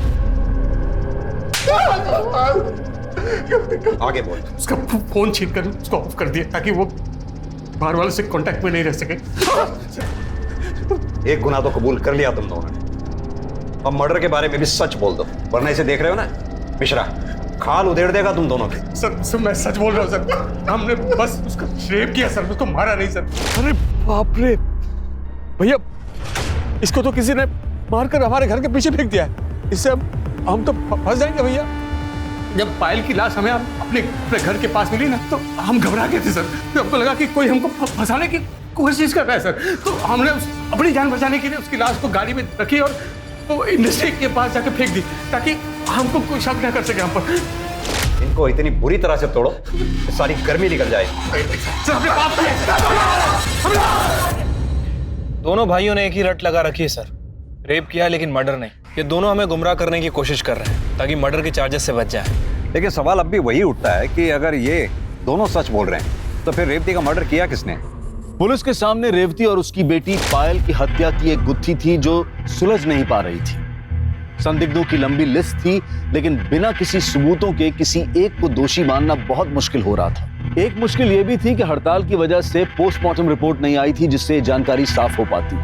आगे बोल। उसका फोन छीन कर उसको ऑफ कर दिया ताकि वो बाहर वालों से कांटेक्ट में नहीं रह सके। एक गुनाह तो कबूल कर लिया तुम दोनों ने, अब मर्डर के बारे में भी सच बोल दो, वरना इसे देख रहे हो ना मिश्रा, खाल उधेड़ देगा तुम दोनों के। सर मैं सच बोल रहा हूँ सर, हमने बस उसका रेप किया सर, उसको मारा नहीं सर। अरे बाप रे भैया, इसको तो किसी ने मारकर हमारे घर के पीछे फेंक दिया है, इससे अब हम तो फंस जाएंगे भैया। जब पायल की लाश हमें अपने घर के पास मिली ना, तो हम घबरा गए थे सर। तो हमको लगा कि कोई हमको फंसाने की कोशिश कर रहा है सर। तो हमने अपनी जान बचाने के लिए उसकी लाश को गाड़ी में रखी और वो इंडस्ट्री के पास जाकर फेंक दी, ताकि हमको कोई शक न कर सके हम पर। इनको इतनी बुरी तरह से तोड़ो कि सारी गर्मी निकल जाए। सर अपने पाप दोनों भाइयों ने एक ही रट लगा रखी है सर, रेप किया है लेकिन मर्डर नहीं। ये दोनों हमें गुमराह करने की कोशिश कर रहे हैं ताकि मर्डर के चार्जेस से बच जाए। लेकिन सवाल अब भी वही उठता है कि अगर ये दोनों सच बोल रहे हैं तो फिर रेवती का मर्डर किया किसने? पुलिस के सामने रेवती और उसकी बेटी पायल की हत्या की एक गुत्थी थी जो सुलझ नहीं पा रही थी। संदिग्धों की लंबी लिस्ट थी, लेकिन बिना किसी सबूतों के किसी एक को दोषी मानना बहुत मुश्किल हो रहा था। एक मुश्किल यह भी थी कि हड़ताल की वजह से पोस्टमार्टम रिपोर्ट नहीं आई थी, जिससे जानकारी साफ हो पाती।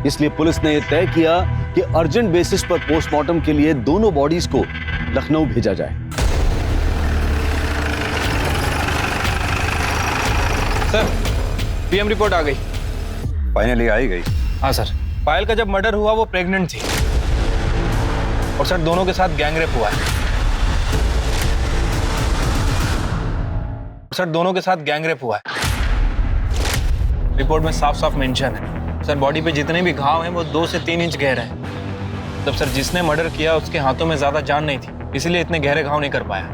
इसलिए पुलिस ने यह तय किया कि अर्जेंट बेसिस पर पोस्टमार्टम के लिए दोनों बॉडीज को लखनऊ भेजा जाए। सर पीएम रिपोर्ट आ गई। फाइनली आई गई? हाँ सर, पायल का जब मर्डर हुआ वो प्रेग्नेंट थी और सर दोनों के साथ गैंगरेप हुआ है। सर दोनों के साथ गैंगरेप हुआ है। रिपोर्ट में साफ साफ मेंशन है सर, बॉडी पे जितने भी घाव हैं वो 2 से 3 इंच गहरे हैं। तब सर जिसने मर्डर किया उसके हाथों में ज्यादा जान नहीं थी, इसलिए इतने गहरे घाव नहीं कर पाया।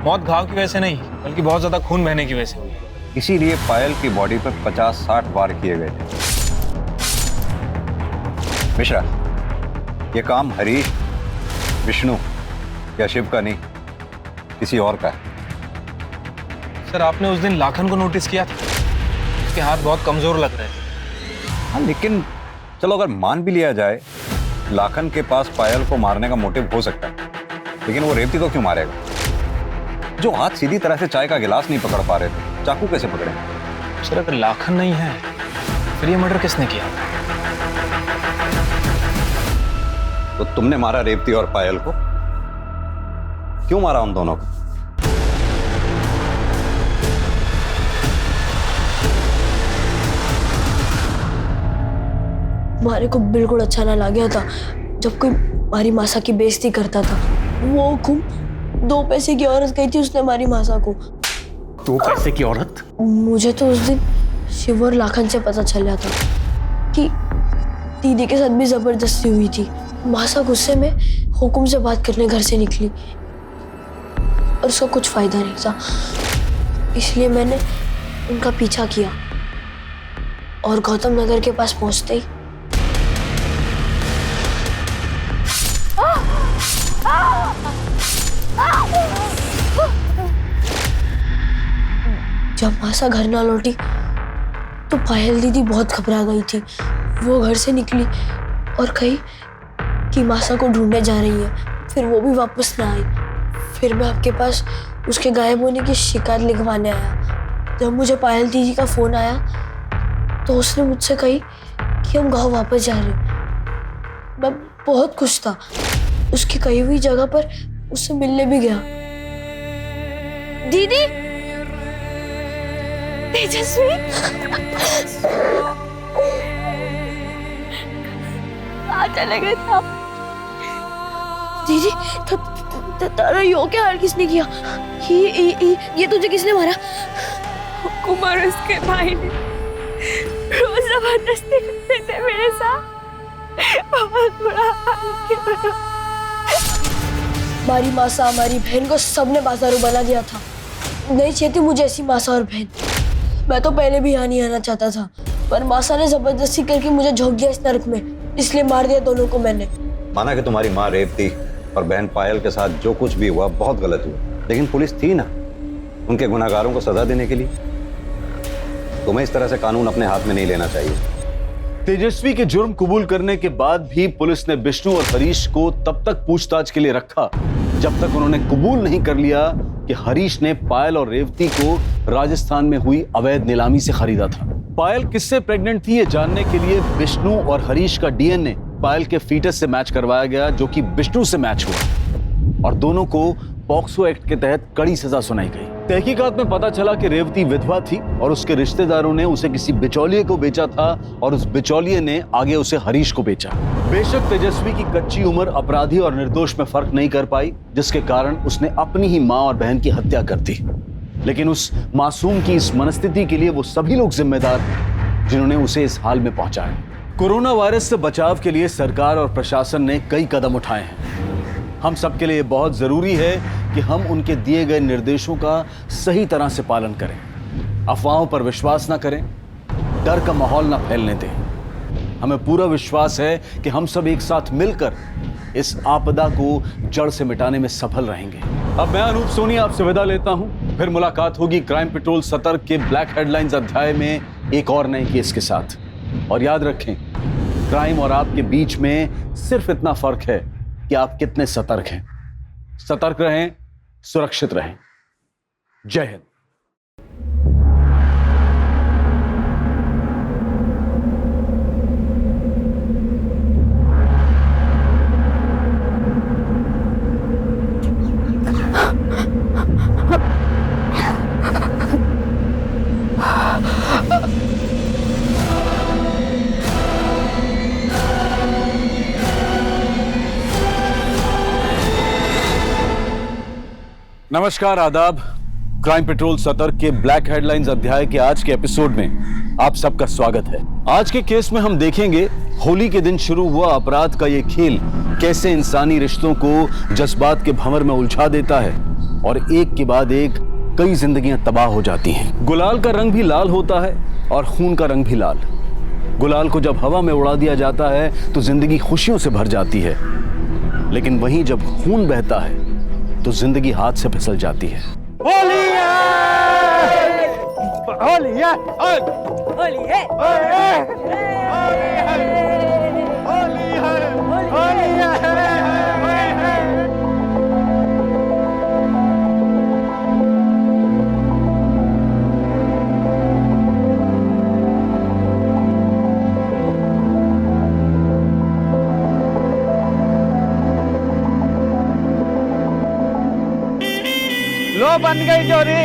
मौत घाव की वजह से नहीं, बल्कि बहुत ज्यादा खून बहने की वजह से हुई। इसीलिए पायल की बॉडी पर 50-60 वार किए गए थे। मिश्रा, ये काम हरीश, विष्णु या शिव का नहीं, किसी और का है। सर आपने उस दिन लाखन को नोटिस किया था, उसके हाथ बहुत कमजोर लग रहे थे। हाँ, लेकिन चलो अगर मान भी लिया जाए लाखन के पास पायल को मारने का मोटिव हो सकता है, लेकिन वो रेवती को क्यों मारेगा? जो हाथ सीधी तरह से चाय का गिलास नहीं पकड़ पा रहे थे, चाकू कैसे पकड़े? सर अगर लाखन नहीं है फिर ये मर्डर किसने किया? तो तुमने मारा रेवती और पायल को? क्यों मारा उन दोनों को? हमारे को बिल्कुल अच्छा ना लगा था जब कोई हमारी मासा की बेइज्जती करता था। वो हुकुम 2 पैसे की औरत गई थी, उसने हमारी मासा को। 2 पैसे की औरत? मुझे तो उस दिन शिव और लाखन से पता चल गया था कि दीदी के साथ भी जबरदस्ती हुई थी। मासा गुस्से में हुकुम से बात करने घर से निकली और उसका कुछ फायदा नहीं था, इसलिए मैंने उनका पीछा किया और गौतम नगर के पास पहुंचते ही जब मासा घर ना लौटी तो पायल दीदी बहुत घबरा गई थी। वो घर से निकली और कही कि मासा को ढूंढने जा रही है, फिर वो भी वापस ना आई। फिर मैं आपके पास उसके गायब होने की शिकायत लिखवाने आया। जब मुझे पायल दीदी का फोन आया तो उसने मुझसे कही कि हम गाँव वापस जा रहे हैं। मैं बहुत खुश था, उसकी कही हुई जगह पर उससे मिलने भी गया। दीदी, तेजस्वी, चले गए थे आप। दीदी, तारा यो क्या हाल किसने किया? ये तुझे किसने मारा? कुमार उसके भाई ने रोज जबरदस्ती करते थे मेरे साथ, बहुत बुरा हाल किया। हमारी मासा, हमारी बहन को सबने बाजारू बना दिया था। नहीं चाहती मुझे ऐसी मासा और बहन। मैं तो पहले भी यहाँ नहीं आना चाहता था, पर मासा ने जबरदस्ती करके मुझे झोंक दिया इस नरक में, इसलिए मार दिया दोनों को मैंने। माना कि तुम्हारी माँ रेवती और बहन पायल के साथ जो कुछ भी हुआ बहुत गलत हुआ, लेकिन पुलिस थी ना उनके गुनहगारों को सजा देने के लिए। तुम्हें इस तरह से कानून अपने हाथ में नहीं लेना चाहिए। तेजस्वी के जुर्म कबूल करने के बाद भी पुलिस ने विष्णु और हरीश को तब तक पूछताछ के लिए रखा जब तक उन्होंने कबूल नहीं कर लिया कि हरीश ने पायल और रेवती को राजस्थान में हुई अवैध नीलामी से खरीदा था। पायल किससे प्रेग्नेंट थी ये जानने के लिए विष्णु और हरीश का डीएनए पायल के फीटस से मैच करवाया गया, जो कि विष्णु से मैच हुआ और दोनों को पॉक्सो एक्ट के तहत कड़ी सजा सुनाई गई। तहकीकात में पता चला कि रेवती विधवा थी और उसके रिश्तेदारों ने उसे किसी बिचौलिए को बेचा था और उस बिचौलिए ने आगे उसे हरीश को बेचा। बेशक तेजस्वी की कच्ची उम्र अपराधी और निर्दोष में फर्क नहीं कर पाई, जिसके कारण उसने अपनी ही मां और बहन की हत्या कर दी। लेकिन उस मासूम की इस मनस्थिति के लिए वो सभी लोग जिम्मेदार हैं जिन्होंने उसे इस हाल में पहुंचाया। कोरोना वायरस से बचाव के लिए सरकार और प्रशासन ने कई कदम उठाए हैं। हम सबके लिए बहुत जरूरी है कि हम उनके दिए गए निर्देशों का सही तरह से पालन करें, अफवाहों पर विश्वास न करें, डर का माहौल न फैलने दें। हमें पूरा विश्वास है कि हम सब एक साथ मिलकर इस आपदा को जड़ से मिटाने में सफल रहेंगे। अब मैं अनूप सोनी आपसे विदा लेता हूं। फिर मुलाकात होगी क्राइम पेट्रोल सतर्क के ब्लैक हेडलाइंस अध्याय में एक और नए केस के साथ। और याद रखें, क्राइम और आपके बीच में सिर्फ इतना फर्क है कि आप कितने सतर्क हैं। सतर्क रहें, सुरक्षित रहें। जय हिंद। नमस्कार, आदाब। क्राइम पेट्रोल सतर्क के ब्लैक हेडलाइंस अध्याय के आज के एपिसोड में आप सबका स्वागत है। आज के केस में हम देखेंगे होली के दिन शुरू हुआ अपराध का ये खेल कैसे इंसानी रिश्तों को जज्बात के भंवर में उलझा देता है और एक के बाद एक कई जिंदगियां तबाह हो जाती हैं। गुलाल का रंग भी लाल होता है और खून का रंग भी लाल। गुलाल को जब हवा में उड़ा दिया जाता है तो जिंदगी खुशियों से भर जाती है, लेकिन वहीं जब खून बहता है तो जिंदगी हाथ से फिसल जाती है। होली है! होली है! होली है! होली है! लो बन गई जोरी।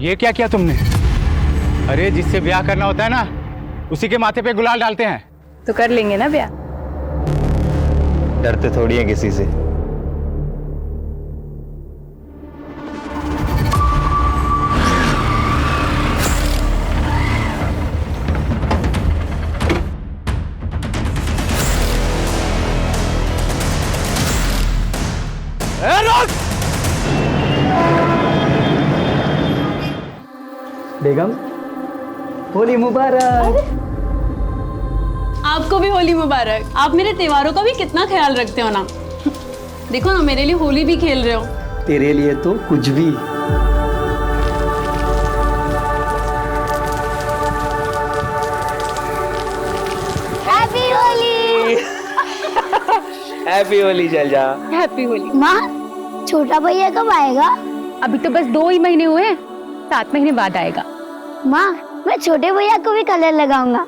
ये क्या किया तुमने? अरे जिससे ब्याह करना होता है ना, उसी के माथे पे गुलाल डालते हैं। तो कर लेंगे ना ब्याह। डरते थोड़ी है किसी से। बेगम, होली मुबारक। आपको भी होली मुबारक। आप मेरे त्योहारों का भी कितना ख्याल रखते हो ना। देखो ना, मेरे लिए होली भी खेल रहे हो। तेरे लिए तो कुछ भी। Happy Holi. Happy Holi Jalaja. Happy Holi. माँ, छोटा भैया कब आएगा? अभी तो बस 2 ही महीने हुए हैं, 7 महीने बाद आएगा। माँ, मैं छोटे भैया को भी कलर लगाऊंगा।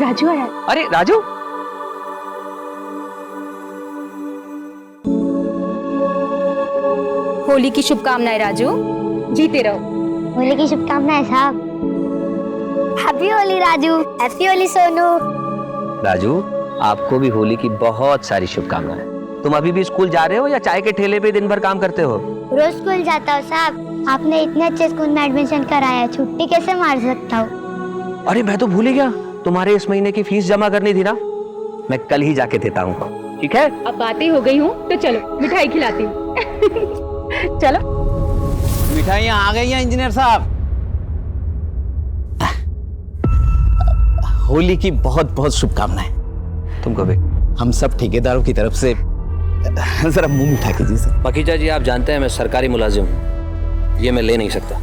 राजू आया। अरे राजू, होली की शुभकामनाएं राजू। जीते रहो। होली की शुभकामनाएं साहब। हैप्पी होली राजू। हैप्पी होली सोनू। राजू, आपको भी होली की बहुत सारी शुभकामनाएं। तुम अभी भी स्कूल जा रहे हो या चाय के ठेले पे दिन भर काम करते हो? रोज स्कूल जाता हूँ साहब। आपने इतने अच्छे स्कूल में एडमिशन कराया, छुट्टी कैसे मार सकता हूँ? अरे मैं तो भूल ही गया, तुम्हारे इस महीने की फीस जमा करनी थी ना। मैं कल ही जाके देता हूँ, ठीक है? अब बातें हो गई हूँ तो चलो मिठाई खिलाती हूँ। चलो। मिठाइयाँ आ गई हैं इंजीनियर साहब। होली की बहुत बहुत शुभकामनाएं तुमको भी। हम सब ठेकेदारों की तरफ से जरा मुंह मीठा कीजिए सर। पकीजा जी, आप जानते हैं मैं सरकारी मुलाजिम हूँ। ये मैं ले नहीं सकता।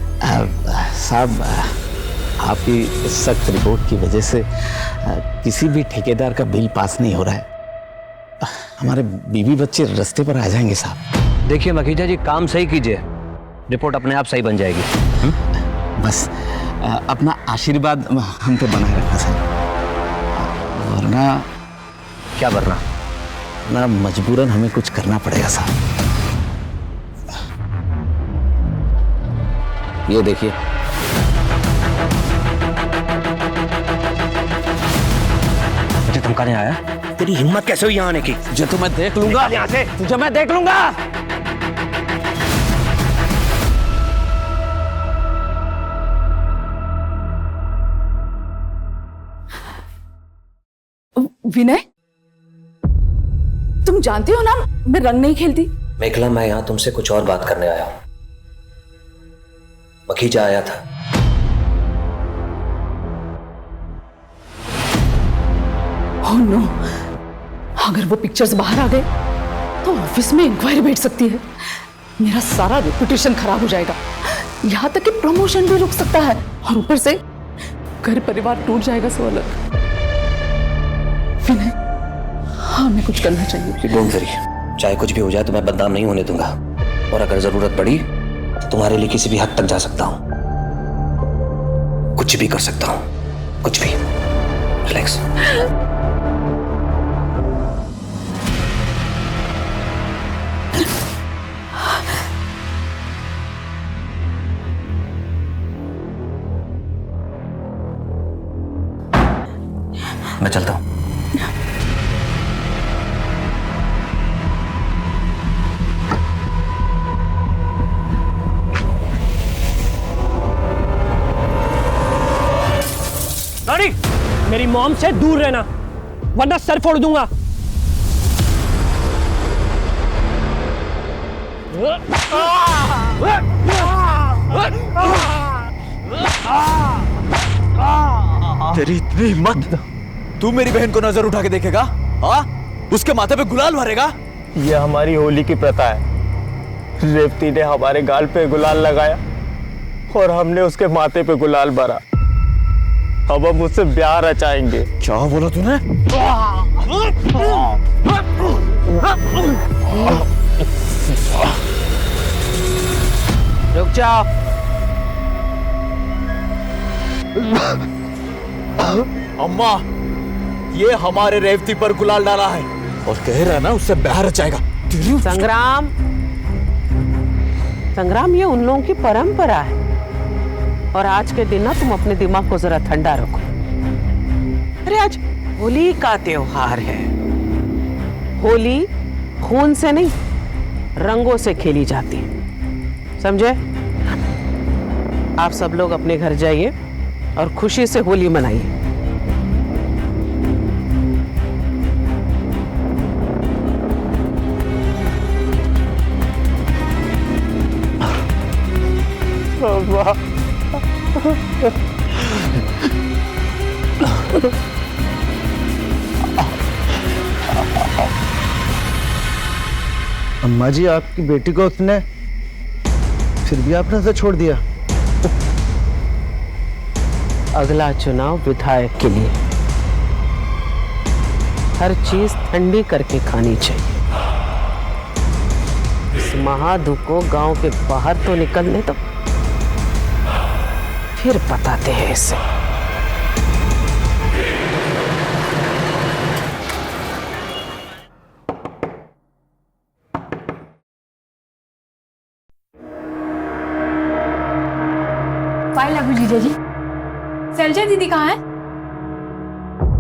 साहब, आपकी सख्त रिपोर्ट की वजह से किसी भी ठेकेदार का बिल पास नहीं हो रहा है। हमारे बीवी बच्चे रास्ते पर आ जाएंगे साहब। देखिए मखीजा जी, काम सही कीजिए, रिपोर्ट अपने आप सही बन जाएगी। बस अपना आशीर्वाद हम पे बनाए रखना साहब, वरना क्या वरना? ना मजबूरन हमें कुछ करना पड़ेगा साहब। ये देखिए, मुझे धमकाने आया? तेरी हिम्मत कैसे हुई यहाँ आने की? तुझे तो मैं देख लूंगा यहाँ से, तुझे मैं देख लूंगा। विनय, तुम जानते हो ना मैं रंग नहीं खेलती। मेघला, मैं यहाँ तुमसे कुछ और बात करने आया हूँ। मखीजा आया था। ओह नो, अगर वो पिक्चर्स बाहर आ गए तो ऑफिस में इंक्वायरी बैठ सकती है। मेरा सारा रेपुटेशन खराब हो जाएगा, यहाँ तक कि प्रमोशन भी रुक सकता है, और ऊपर से घर परिवार टूट जाएगा। सो अलग विनय, हमें कुछ करना चाहिए। डोंट वरी, चाहे कुछ भी हो जाए तो मैं बदनाम नहीं होने दूंगा, और अगर जरूरत पड़ी तो तुम्हारे लिए किसी भी हद तक जा सकता हूं, कुछ भी कर सकता हूं, कुछ भी। रिलैक्स। मैं चलता हूं। रानी, मेरी मॉम से दूर रहना, वरना सर फोड़ दूंगा। तेरी इतनी हिम्मत, तू मेरी बहन को नजर उठा के देखेगा? हाँ, उसके माथे पे गुलाल भरेगा? ये हमारी होली की प्रथा है। रेवती ने हमारे गाल पे गुलाल लगाया और हमने उसके माथे पे गुलाल भरा। अब हम उससे ब्याह रचाएंगे। क्या बोला तूने? रुक जाओ। अम्मा, ये हमारे रेवती पर गुलाल डाला है और कह रहा है ना उससे ब्याह रचाएगा। संग्राम, संग्राम, ये उन लोगों की परंपरा है, और आज के दिन ना तुम अपने दिमाग को जरा ठंडा रखो। अरे आज होली का त्योहार है। होली खून से नहीं, रंगों से खेली जाती है, समझे? आप सब लोग अपने घर जाइए और खुशी से होली मनाइए। अम्मा जी, आपकी बेटी को उसने फिर भी आपने उसे छोड़ दिया। अगला चुनाव विधायक के लिए, हर चीज ठंडी करके खानी चाहिए। इस महाधुप को गांव के बाहर तो निकलने दो, फिर बताते हैं इसे। फाइल लागू जीजा जी। शैलजा दीदी कहाँ है?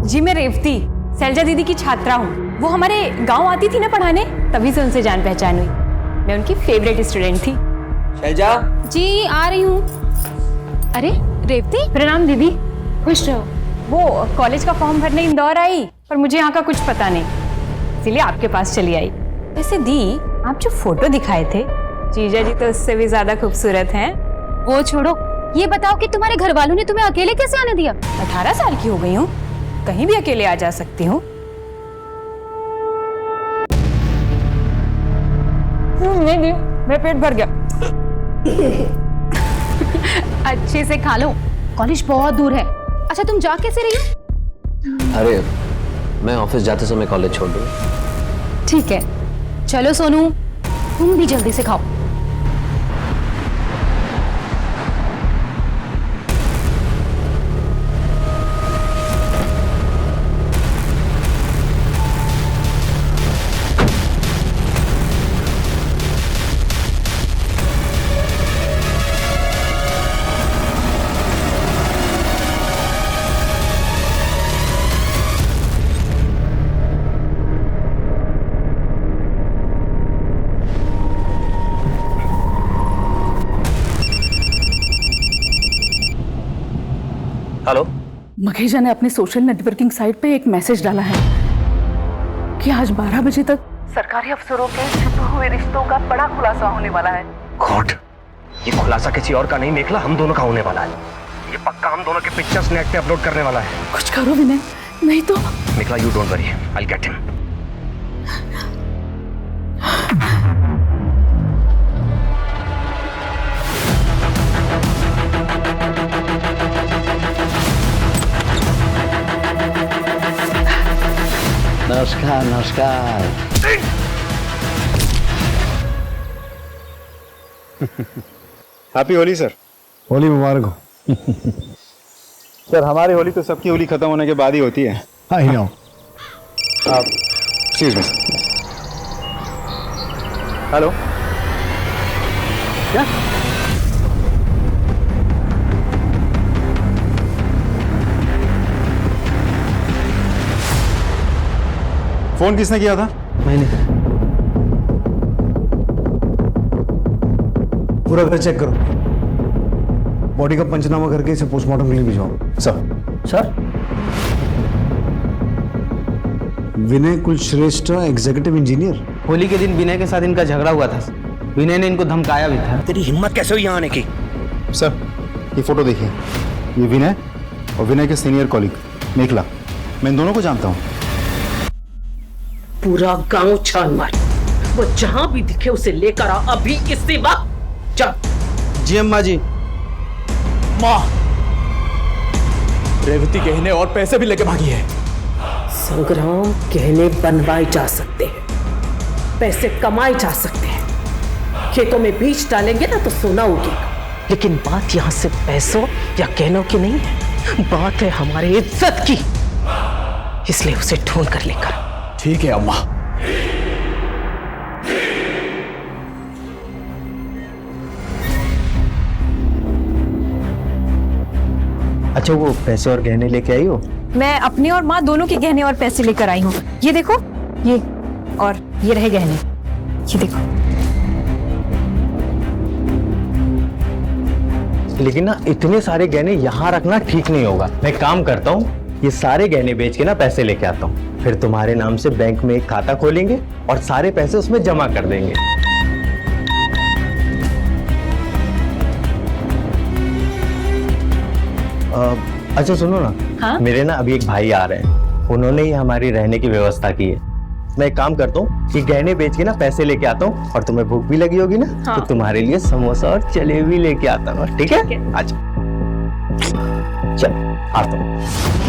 जी मैं रेवती, शैलजा दीदी की छात्रा हूँ। वो हमारे गांव आती थी ना पढ़ाने, तभी से उनसे जान पहचान हुई। मैं उनकी फेवरेट स्टूडेंट थी। शैलजा जी आ रही हूँ। अरे रेवती, प्रणाम दीदी। खुश रहो। वो कॉलेज का फॉर्म भरने इंदौर आई, पर मुझे यहाँ का कुछ पता नहीं, इसीलिए आपके पास चली आई। वैसे दी, आप जो फोटो दिखाए थे, जीजा जी तो उससे भी ज्यादा खूबसूरत हैं। वो छोड़ो, ये बताओ कि तुम्हारे घर वालों ने तुम्हें अकेले कैसे आने दिया? 18 साल की हो गई हूँ, कहीं भी अकेले आ जा सकती हूँ। नहीं, मेरा पेट भर गया। अच्छे से खा लो, कॉलेज बहुत दूर है। अच्छा तुम जा कैसे रही हो? अरे मैं ऑफिस जाते समय कॉलेज छोड़ दूँ। ठीक है, चलो सोनू तुम भी जल्दी से खाओ। हेलो। मखीजा ने अपने सोशल नेटवर्किंग साइट पे एक मैसेज डाला है कि आज 12 बजे तक सरकारी अफसरों के छुपे हुए रिश्तों का बड़ा खुलासा होने वाला है। गॉड, ये खुलासा किसी और का नहीं मेखला हम दोनों का होने वाला है। ये पक्का हम दोनों के पिक्चर्स नेट पे अपलोड करने वाला है। कुछ करो विनय, नहीं तो। Mekhala you don't worry, I will get him. नमस्कार नमस्कार। Happy Holi sir. होली मुबारक हो। सर हमारी होली तो सबकी होली खत्म होने के बाद ही होती है। I know. आप एक्सक्यूज मी सर। हेलो, क्या? फोन किसने किया था? मैंने। पूरा घर चेक करो, बॉडी का पंचनामा करके इसे पोस्टमार्टम के लिए भिजवाओ। सर विनय कुलश्रेष्ठ, एग्जीक्यूटिव इंजीनियर। होली के दिन विनय के साथ इनका झगड़ा हुआ था। विनय ने इनको धमकाया भी था। तेरी हिम्मत कैसे हुई यहाँ आने की? सर ये फोटो देखिए, ये विनय और विनय के सीनियर कॉलीग मेखला, मैं इन दोनों को जानता हूँ। पूरा गांव छान मार, वो जहां भी दिखे उसे लेकर आ अभी इसी वक्त। चल। जी अम्मा जी। माँ, रेवती गहने और पैसे भी लेके भागी है। संग्राम, गहने बनवाए जा सकते हैं, पैसे कमाए जा सकते हैं, खेतों में बीज डालेंगे ना तो सोना उगेगा। लेकिन बात यहाँ से पैसों या गहनों की नहीं है, बात है हमारी इज्जत की। इसलिए उसे ढूंढ कर लेकर। ठीक है अम्मा। अच्छा वो पैसे और गहने लेके आई हो? मैं अपने और माँ दोनों के गहने और पैसे लेकर आई हूँ। ये देखो, ये और ये रहे गहने, ये देखो। लेकिन ना इतने सारे गहने यहाँ रखना ठीक नहीं होगा। मैं काम करता हूँ, ये सारे गहने बेच के ना पैसे लेके आता हूँ, फिर तुम्हारे नाम से बैंक में एक खाता खोलेंगे और सारे पैसे उसमें जमा कर देंगे। अच्छा सुनो ना। हाँ? मेरे ना अभी एक भाई आ रहे हैं, उन्होंने ही हमारी रहने की व्यवस्था की है। मैं एक काम करता हूँ कि गहने बेच के ना पैसे लेके आता हूँ, और तुम्हें भूख भी लगी होगी ना। हाँ। तो तुम्हारे लिए समोसा और जलेबी लेके आता हूँ। ठीक है? अच्छा चल आता हूँ।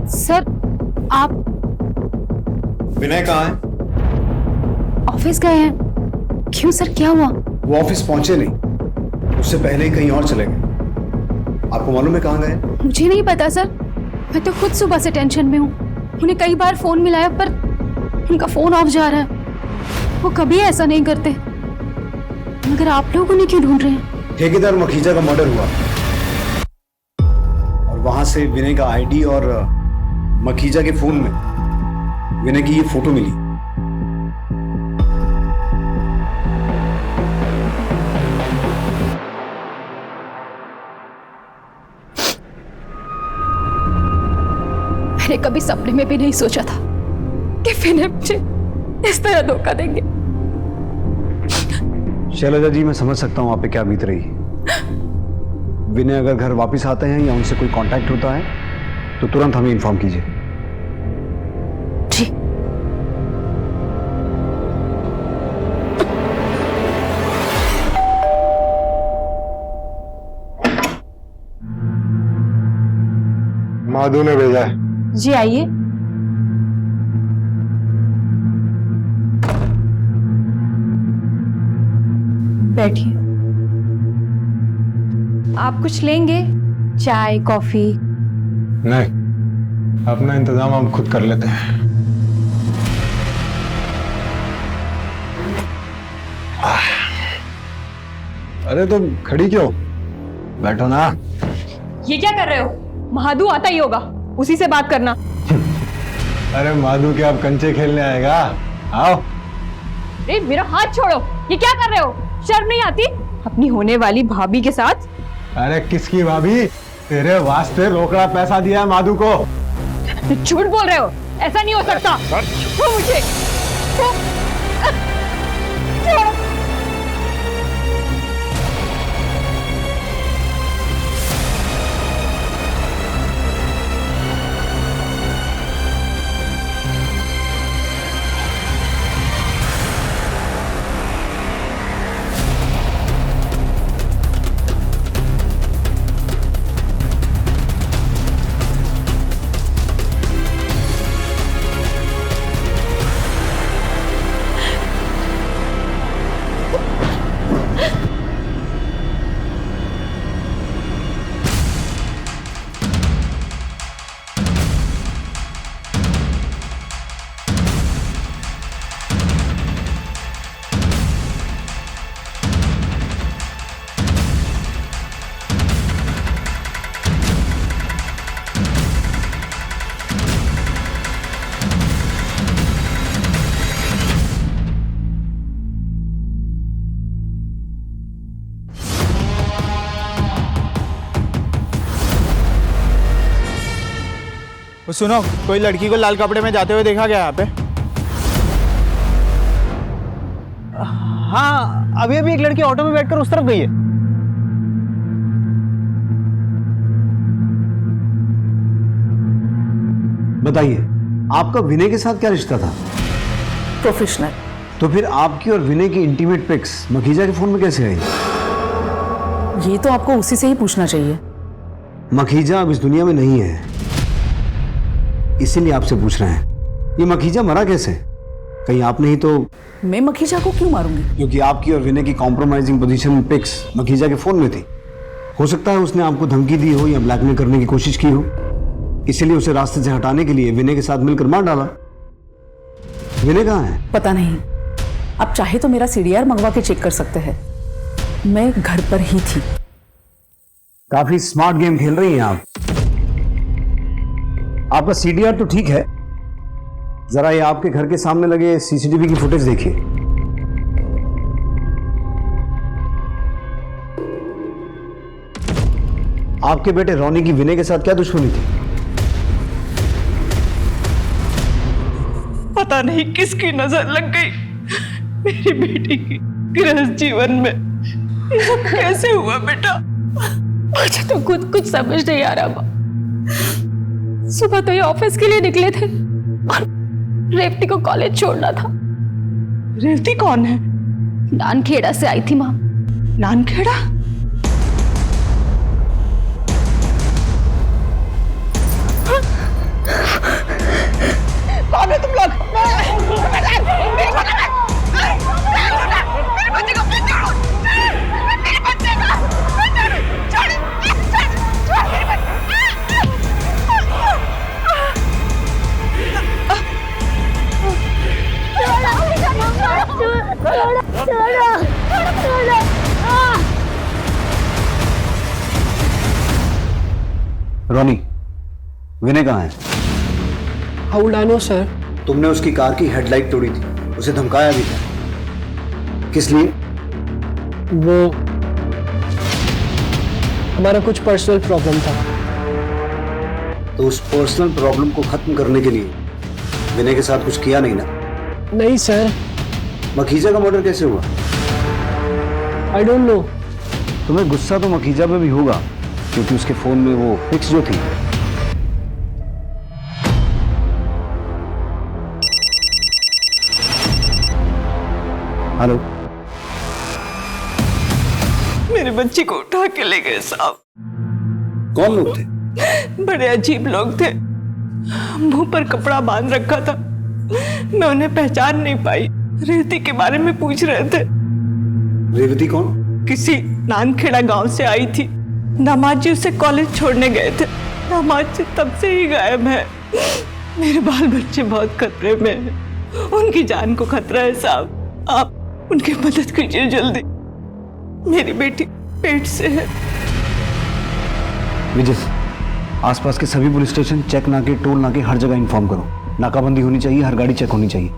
सर आप विनय कहाँ है? ऑफिस गए हैं। क्यों सर, क्या हुआ? वो ऑफिस पहुंचे नहीं, उससे पहले ही कहीं और चले गए। आपको मालूम है कहाँ गए? मुझे नहीं पता सर, मैं तो खुद सुबह से टेंशन में हूँ। उन्हें कई बार फोन मिलाया पर उनका फोन ऑफ जा रहा है। वो कभी ऐसा नहीं करते। मगर आप लोग उन्हें क्यों ढूंढ रहे हैं? ठेकेदार मखीजा का मर्डर हुआ और वहां से विनय का आईडी और मखीजा के फोन में विनय की ये फोटो मिली। मैंने कभी सपने में भी नहीं सोचा था कि विनय मुझे इस तरह धोखा देंगे। शैलजा जी, मैं समझ सकता हूँ आप पे क्या बीत रही है। विनय अगर घर वापस आते हैं या उनसे कोई कांटेक्ट होता है तो तुरंत हमें इन्फॉर्म कीजिए। ठीक। माधु ने भेजा है। जी आइए। बैठिए। आप कुछ लेंगे? चाय, कॉफी? नहीं, अपना इंतजाम हम खुद कर लेते हैं। अरे तुम खड़ी क्यों? बैठो ना। ये क्या कर रहे हो? महादू आता ही होगा, उसी से बात करना। अरे माधु क्या अब कंचे खेलने आएगा? आओ। अरे मेरा हाथ छोड़ो, ये क्या कर रहे हो? शर्म नहीं आती अपनी होने वाली भाभी के साथ? अरे किसकी भाभी? तेरे वास्ते रोकड़ा पैसा दिया है माधु को। झूठ बोल रहे हो, ऐसा नहीं हो सकता। छोड़ो मुझे। सुनो, कोई लड़की को लाल कपड़े में जाते हुए देखा गया यहाँ पे? हाँ, अभी अभी एक लड़की ऑटो में बैठकर उस तरफ गई है। बताइए, आपका विनय के साथ क्या रिश्ता था? प्रोफेशनल। तो फिर आपकी और विनय की इंटीमेट पिक्स मखीजा के फोन में कैसे आई? ये तो आपको उसी से ही पूछना चाहिए। मखीजा अब इस दुनिया में नहीं है, इसीलिए आपसे पूछ रहे हैं। ये मखीजा मरा कैसे? कहीं आपने ही तो। मैं मखीजा को क्यों मारूंगी? क्योंकि आपकी और विनय की कॉम्प्रोमाइजिंग पोजीशन में पिक्स मखीजा के फोन में थी। हो सकता है उसने आपको धमकी दी हो या ब्लैकमेल करने की कोशिश की हो, इसीलिए उसे रास्ते से हटाने के लिए विनय के साथ मिलकर मार डाला। विनय कहाँ है? पता नहीं, आप चाहे तो मेरा सीडीआर मंगवा के चेक कर सकते हैं। मैं घर पर ही थी। काफी स्मार्ट गेम खेल रही हैं आप। आपका सीडीआर तो ठीक है, जरा ये आपके घर के सामने लगे सीसीटीवी की फुटेज देखिए। आपके बेटे रोनी की विनय के साथ क्या दुश्मनी थी? पता नहीं किसकी नजर लग गई मेरी बेटी की गृहस्थ जीवन में। ये सब कैसे हुआ बेटा? मुझे तो खुद कुछ समझ नहीं आ रहा। सुबह तो ये ऑफिस के लिए निकले थे और रेवती को कॉलेज छोड़ना था। रेवती कौन है? नानखेड़ा से आई थी माँ। नानखेड़ा? कौन है तुम लोग? रोनी, विनय कहाँ है? How do I know sir? तुमने उसकी कार की हेडलाइट तोड़ी थी, उसे धमकाया भी था। किस लिए? वो हमारा कुछ पर्सनल प्रॉब्लम था। तो उस पर्सनल प्रॉब्लम को खत्म करने के लिए विनय के साथ कुछ किया नहीं ना? नहीं सर। मखीजा का मर्डर कैसे हुआ? I don't know. तुम्हें गुस्सा तो मखीजा पे भी होगा क्योंकि उसके फोन में वो पिक्स जो थी। हेलो, मेरे बच्चे को उठा के ले गए साहब। कौन लोग थे? बड़े अजीब लोग थे, मुंह पर कपड़ा बांध रखा था, मैं उन्हें पहचान नहीं पाई। रेवती के बारे में पूछ रहे थे। रेवती कौन? किसी नानखेड़ा गांव से आई थी, दामाद जी उसे कॉलेज छोड़ने गए थे, दामाद जी तब से ही गायब है। मेरे बाल बच्चे बहुत खतरे में हैं, उनकी जान को खतरा है साहब, आप उनकी मदद कीजिए जल्दी, मेरी बेटी पेट से है। विजय, आसपास के सभी पुलिस स्टेशन, चेक नाके, टोल नाके, हर जगह इन्फॉर्म करो। नाकाबंदी होनी चाहिए, हर गाड़ी चेक होनी चाहिए,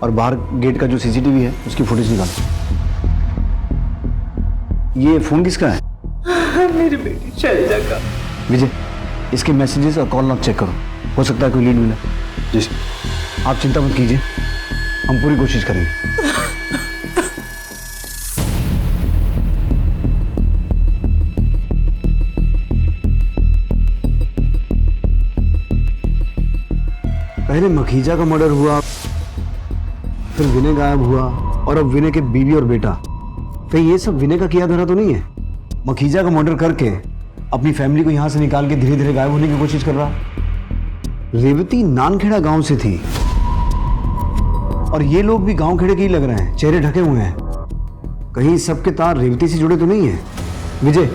और बाहर गेट का जो सीसीटीवी है उसकी फुटेज निकालो। ये फोन किसका है? मेरी बेटी शैलजा का। विजय, इसके मैसेजेस और कॉल लॉग चेक करो, हो सकता है कोई लीड मिले। जी आप चिंता मत कीजिए, हम पूरी कोशिश करेंगे। पहले मखीजा का मर्डर हुआ, फिर विनय गायब हुआ, और अब विनय के बीवी और बेटा। कहीं ये सब विनय का किया धरा तो नहीं है? मखीजा का मर्डर करके अपनी फैमिली को यहां से निकाल के धीरे धीरे गायब होने की कोशिश कर रहा। रेवती नानखेड़ा गांव से थी, और ये लोग भी गांव खेड़े के ही लग रहे हैं, चेहरे ढके हुए हैं। कहीं सबके तार रेवती से जुड़े तो नहीं है? विजय,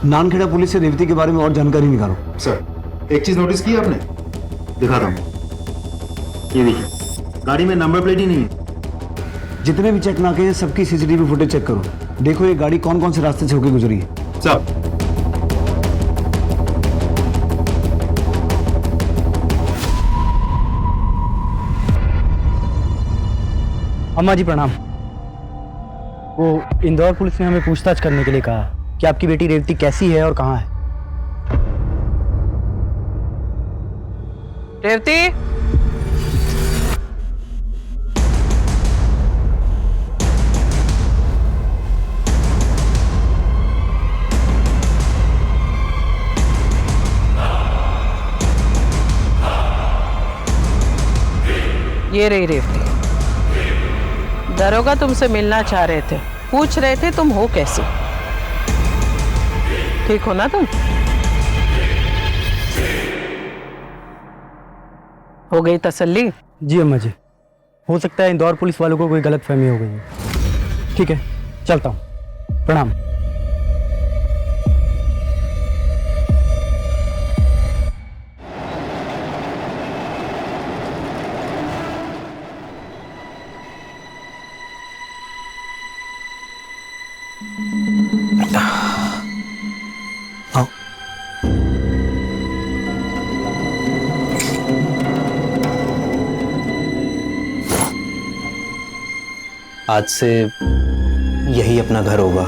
नानखेड़ा पुलिस से रेवती के बारे में और जानकारी निकालो। सर, एक चीज नोटिस की आपने? दिखा रहा हूं, ये देखिए, गाड़ी में नंबर प्लेट ही नहीं है। जितने भी चेक नाके हैं सबकी सीसीटीवी फुटेज चेक करो, देखो ये गाड़ी कौन कौन से रास्ते से होकर गुजरी है। साहब, अम्मा जी प्रणाम। वो इंदौर पुलिस ने हमें पूछताछ करने के लिए कहा कि आपकी बेटी रेवती कैसी है और कहाँ है। रेवती, ये रही रेवती। दरोगा तुमसे मिलना चाह रहे थे, पूछ रहे थे तुम हो कैसी, ठीक हो ना तुम? हो गई तसल्ली? जी अम्मा जी, हो सकता है इंदौर पुलिस वालों को कोई गलतफहमी हो गई है। ठीक है, चलता हूँ, प्रणाम। आज से यही अपना घर होगा,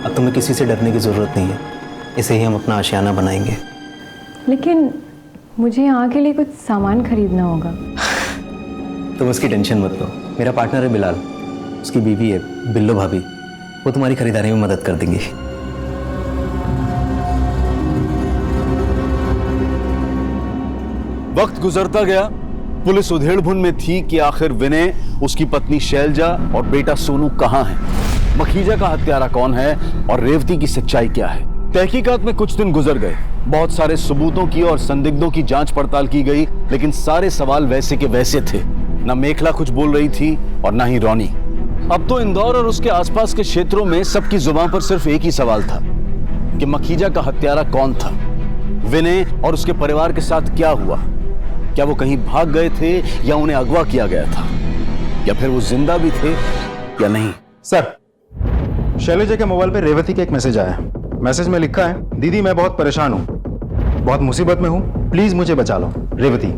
अब तुम्हें किसी से डरने की ज़रूरत नहीं है, इसे ही हम अपना आशियाना बनाएंगे। लेकिन मुझे यहाँ के लिए कुछ सामान खरीदना होगा। तुम उसकी टेंशन मत लो, मेरा पार्टनर है बिलाल, उसकी बीवी है बिल्लो भाभी, वो तुम्हारी खरीदारी में मदद कर देंगी। वक्त गुजरता गया, पुलिस उधेड़बुन में थी कि आखिर विनय, उसकी पत्नी शैलजा और बेटा सोनू कहां हैं, मखीजा का हत्यारा कौन है और रेवती की सच्चाई क्या है। तहकीकात में कुछ दिन गुजर गए, बहुत सारे सबूतों की और संदिग्धों की जांच पड़ताल की गई, लेकिन सारे सवाल वैसे के वैसे थे। न मेखला कुछ बोल रही थी और न ही रोनी। अब तो इंदौर और उसके आसपास के क्षेत्रों में सबकी जुबान पर सिर्फ एक ही सवाल था कि मखीजा का हत्यारा कौन था, विनय और उसके परिवार के साथ क्या हुआ। क्या वो कहीं भाग गए थे या उन्हें अगवा किया गया था, या फिर वो जिंदा भी थे या नहीं। सर, शैलजा के मोबाइल पे रेवती का एक मैसेज आया है। मैसेज में लिखा है, दीदी मैं बहुत परेशान हूँ, बहुत मुसीबत में हूँ, प्लीज मुझे बचा लो, रेवती।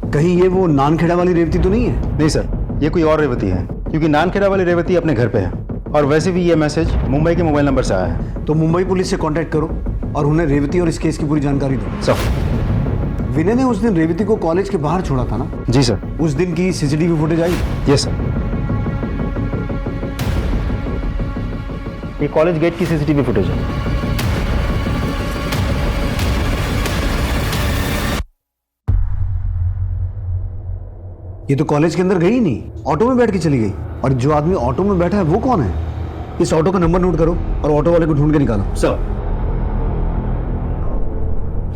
कहीं ये वो नानखेड़ा वाली रेवती तो नहीं है? नहीं सर, ये कोई और रेवती है, क्योंकि नानखेड़ा वाली रेवती अपने घर पे है, और वैसे भी ये मैसेज मुंबई के मोबाइल नंबर से आया है। तो मुंबई पुलिस से कांटेक्ट करो और उन्हें रेवती और इस केस की पूरी जानकारी दो। सर, विनय ने उस दिन रेवती को कॉलेज के बाहर छोड़ा था ना? जी सर। उस दिन की CCTV footage I? Yes sir. ये कॉलेज गेट की सीसीटीवी फुटेज है। ये तो कॉलेज के अंदर गई नहीं, ऑटो में बैठ के चली गई। और जो आदमी ऑटो में बैठा है वो कौन है? इस ऑटो का नंबर नोट करो और ऑटो वाले को ढूंढ के निकालो। सर।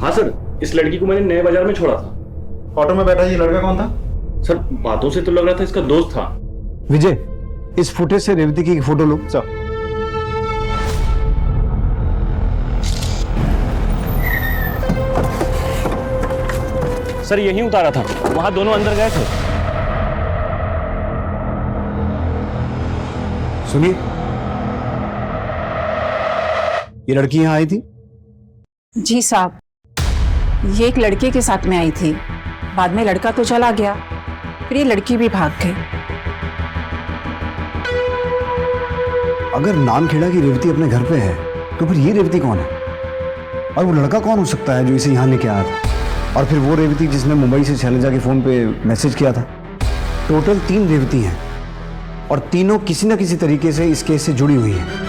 हाँ सर, इस लड़की को मैंने नए बाजार में छोड़ा था। ऑटो में बैठा ये लड़का कौन था? सर, बातों से तो लग रहा था इसका दोस्त था। विजय, इस फुटेज से रेवती की फोटो लो। सर। सर यहीं उतारा था, वहां दोनों अंदर गए थे। सुनिए, ये लड़की यहाँ आई थी? जी साहब, ये एक लड़के के साथ में आई थी। बाद में लड़का तो चला गया, फिर ये लड़की भी भाग गई। अगर नामखेड़ा की रेवती अपने घर पे है तो फिर ये रेवती कौन है? और वो लड़का कौन हो सकता है जो इसे यहाँ लेके आया था? और फिर वो रेवती जिसने मुंबई से शैलजा के फोन पे मैसेज किया था। टोटल 3 रेवती हैं और तीनों किसी न किसी तरीके से इस केस से जुड़ी हुई हैं।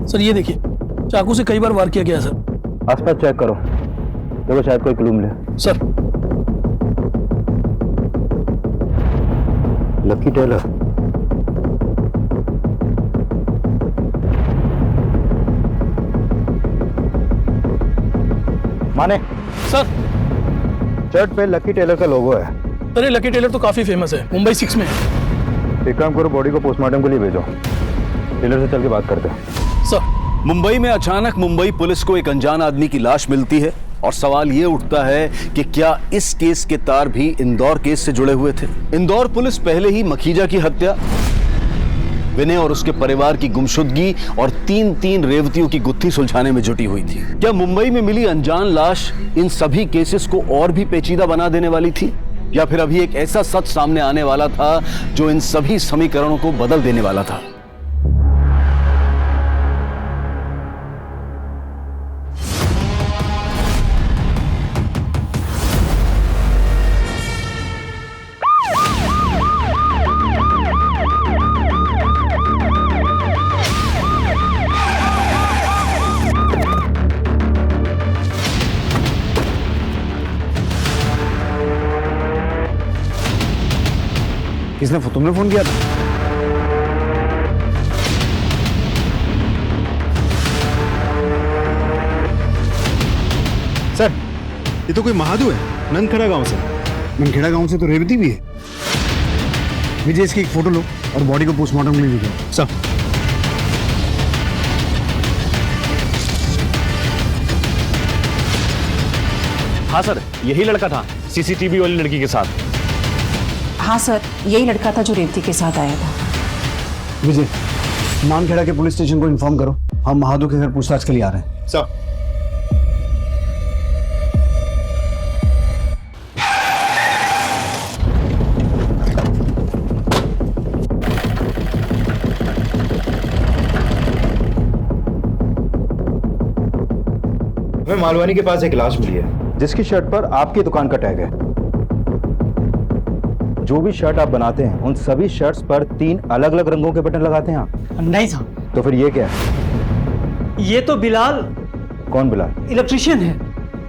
सर ये देखिए, चाकू से कई बार वार किया गया सर। आसपास चेक करो, देखो शायद कोई क्लू मिले। सर। Lucky tailor. माने सर, शर्ट पे लकी टेलर का लोगो है। सर ये लकी टेलर तो काफी फेमस है, मुंबई 6 में है। एक काम करो, बॉडी को पोस्टमार्टम के लिए भेजो। टेलर से चल के बात करते हैं। सर। मुंबई में अचानक मुंबई पुलिस को एक अनजान आदमी की लाश मिलती है और सवाल ये उठता है कि क्या इस केस के तार भी इंदौर केस से जुड़े हुए थे? इंदौर पुलिस पहले ही मखीजा की हत्या, विनय और उसके परिवार की गुमशुदगी और 3 रेवतियों की गुत्थी सुलझाने में जुटी हुई थी। क्या मुंबई में मिली अनजान लाश इन सभी केसेस को और भी पेचीदा बना देने वाली थी, या फिर अभी एक ऐसा सच सामने आने वाला था जो इन सभी समीकरणों को बदल देने वाला था? किसने? तुमने फोन किया था? सर, ये तो कोई महादू है, नंदखेड़ा गांव से। नंदखेड़ा गांव से तो रेवती भी है। विजय, इसकी एक फोटो लो और बॉडी को पोस्टमार्टम के लिए भेजो। सर। हाँ सर, यही लड़का था सीसीटीवी वाली लड़की के साथ। हाँ सर, यही लड़का था जो रेवती के साथ आया था। विजय, नामखेड़ा के पुलिस स्टेशन को इन्फॉर्म करो, हम महादू के घर पूछताछ के लिए आ रहे हैं। सर। हमें मालवानी के पास एक लाश मिली है जिसकी शर्ट पर आपकी दुकान का टैग है। जो भी शर्ट आप बनाते हैं उन सभी शर्ट्स पर 3 अलग अलग रंगों के बटन लगाते हैं आप? नहीं साहब। तो फिर ये क्या है? ये तो बिलाल। कौन बिलाल? इलेक्ट्रिशियन है,